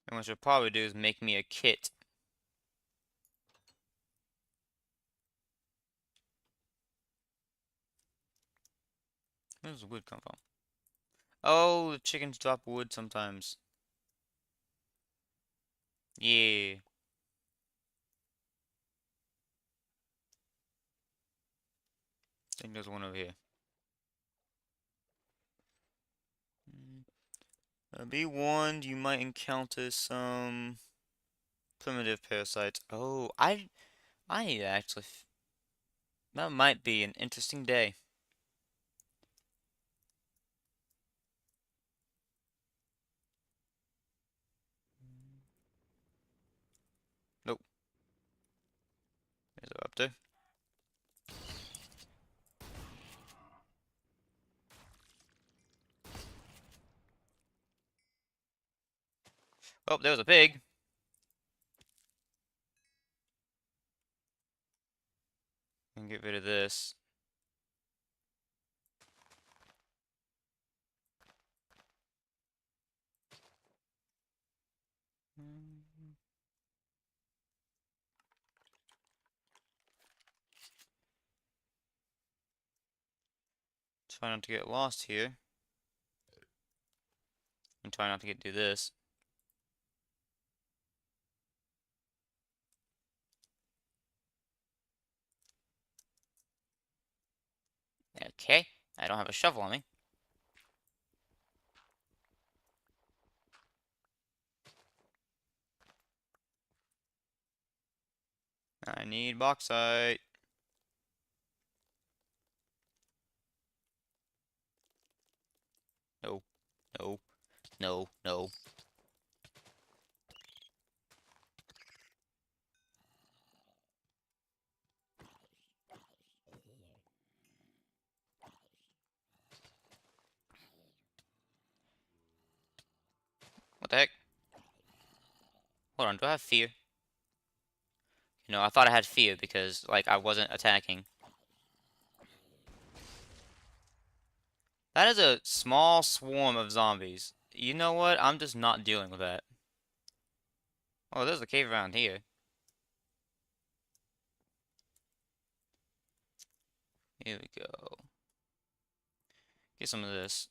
And what I should probably do is make me a kit. Where does the wood come from? Oh, the chickens drop wood sometimes. Yeah. I think there's one over here. Be warned, you might encounter some primitive parasites. Oh, I need to actually. That might be an interesting day. Nope. Is it up there? Oh, there was a pig. And get rid of this. Try not to get lost here. And try not to do this. Okay. I don't have a shovel on me. I need bauxite. No, no, no, no. What the heck? Hold on, do I have fear? You know, I thought I had fear because, like, I wasn't attacking. That is a small swarm of zombies. You know what? I'm just not dealing with that. Oh, there's a cave around here. Here we go. Get some of this.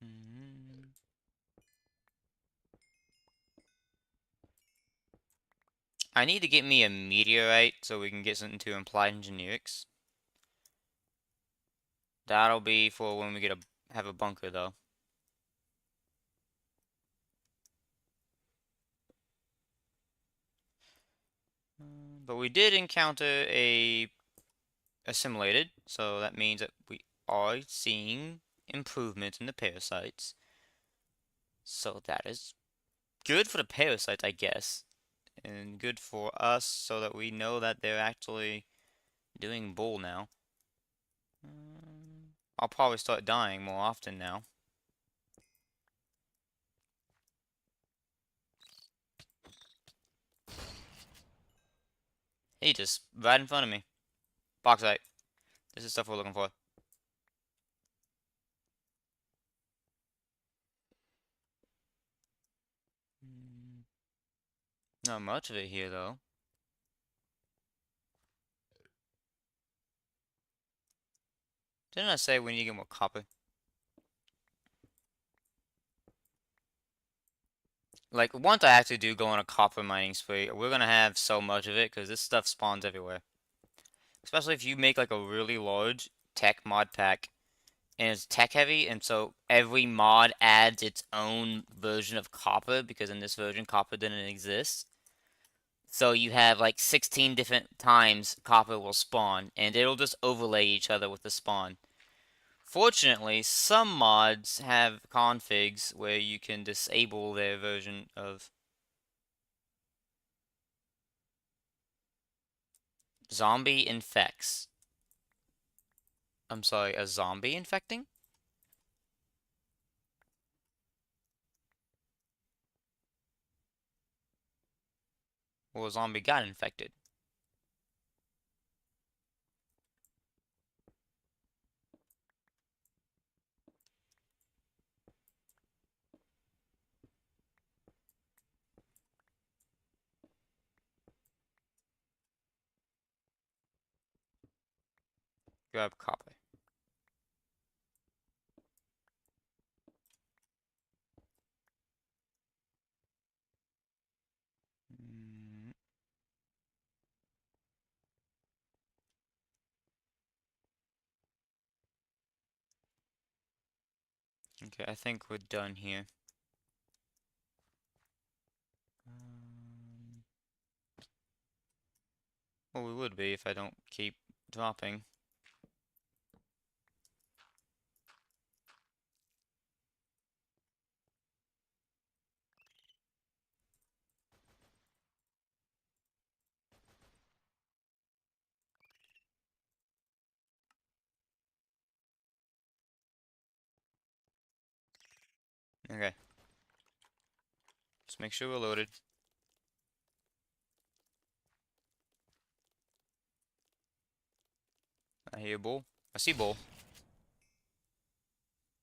Mm. I need to get me a meteorite so we can get into applied engineerics. That'll be for when we have a bunker though. But we did encounter a assimilated, so that means that we are seeing improvement in the parasites. So that is good for the parasites, I guess, and good for us so that we know that they're actually doing bull now. I'll probably start dying more often now. He just right in front of me. Bauxite. This is stuff we're looking for. Not much of it here though. Didn't I say we need to get more copper? Like, once I actually do go on a copper mining spree, we're gonna have so much of it because this stuff spawns everywhere. Especially if you make like a really large tech mod pack and it's tech heavy, and so every mod adds its own version of copper because in this version copper didn't exist. So you have like 16 different times copper will spawn, and it'll just overlay each other with the spawn. Fortunately, some mods have configs where you can disable their version of zombie infects. I'm sorry, a zombie infecting? Or a zombie got infected? Grab copper. Mm, okay, I think we're done here. Um, well, we would be if I don't keep dropping. Okay, just make sure we're loaded. I hear bull. I see bull.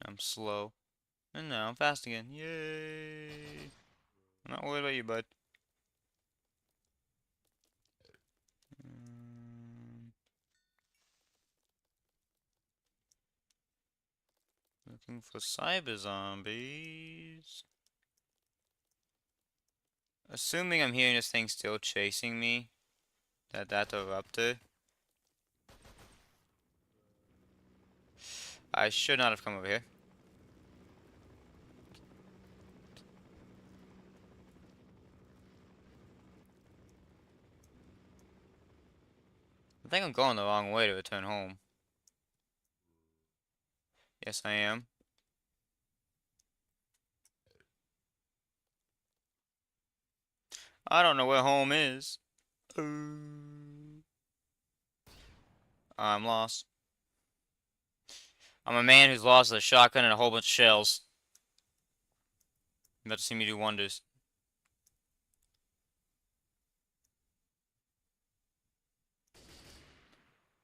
I'm slow. And now I'm fast again. Yay! I'm not worried about you, bud. Mm, looking for cyber zombies. Assuming I'm hearing this thing still chasing me. That's a raptor. I should not have come over here. I think I'm going the wrong way to return home. Yes, I am. I don't know where home is. I'm lost. I'm a man who's lost a shotgun and a whole bunch of shells. You're about to see me do wonders.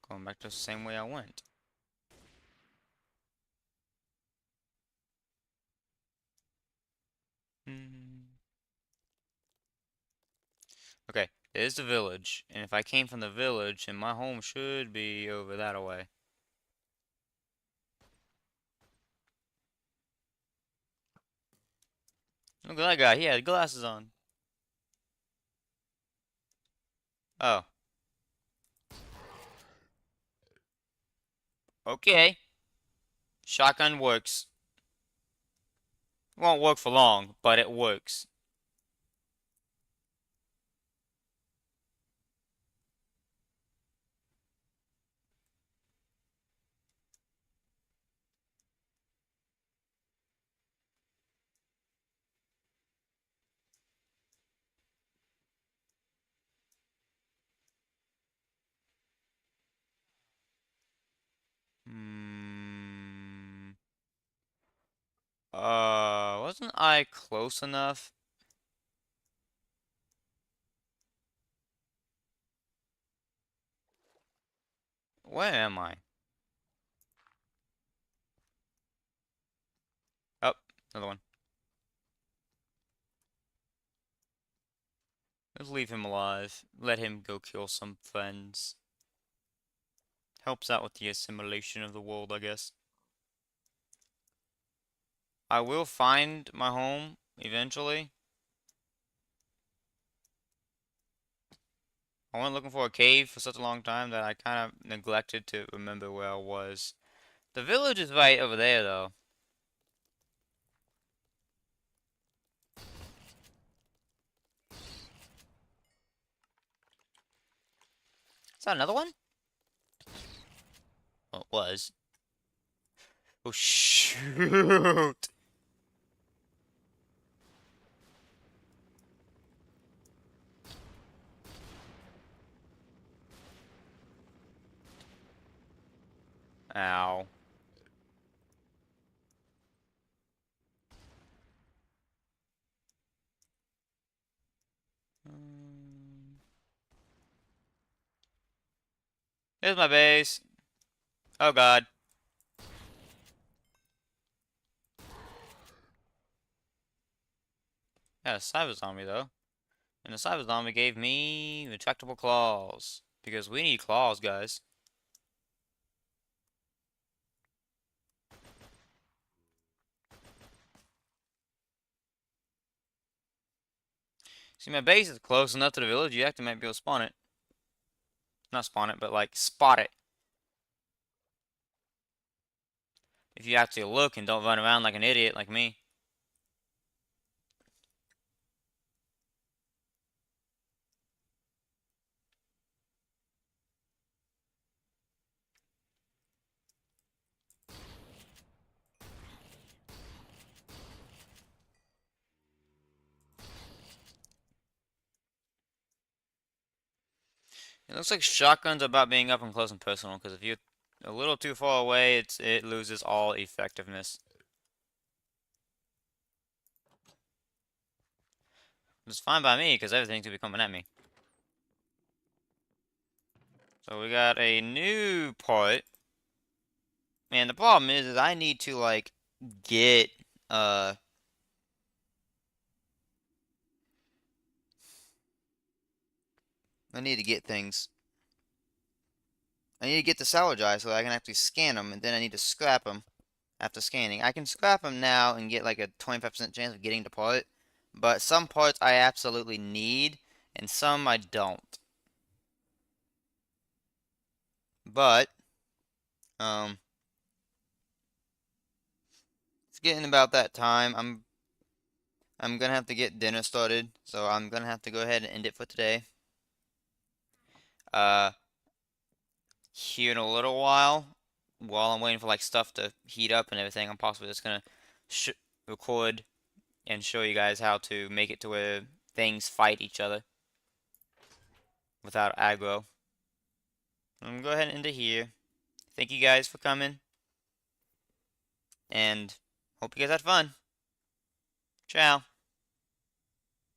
Going back to the same way I went. Okay, there's the village. And if I came from the village, then my home should be over that away. Look at that guy. He had glasses on. Oh. Okay. Shotgun works. Won't work for long, but it works. Hmm. Wasn't I close enough? Where am I? Oh, another one. Let's leave him alive. Let him go kill some friends. Helps out with the assimilation of the world, I guess. I will find my home eventually. I went looking for a cave for such a long time that I kind of neglected to remember where I was. The village is right over there, though. Is that another one? Oh, it was. Oh, shoot! Ow. Here's my base. Oh, God. Yeah, a cyber zombie, though. And the cyber zombie gave me retractable claws. Because we need claws, guys. See, my base is close enough to the village, you actually might be able to spawn it. Not spawn it, but like, spot it. If you actually look and don't run around like an idiot like me. It looks like shotguns are about being up and close and personal, because if you're a little too far away, it loses all effectiveness. It's fine by me, because everything's gonna be coming at me. So we got a new part. And the problem is I need to, like, get, I need to get things. I need to get the salvage eyes so that I can actually scan them, and then I need to scrap them after scanning. I can scrap them now and get like a 25% chance of getting the part, but some parts I absolutely need, and some I don't. But, um, it's getting about that time. I'm gonna have to get dinner started, so I'm gonna have to go ahead and end it for today. Uh, Here in a little while I'm waiting for like stuff to heat up and everything, I'm possibly just gonna sh record and show you guys how to make it to where things fight each other without aggro. I'm gonna go ahead and end it here. Thank you guys for coming, and hope you guys had fun. Ciao.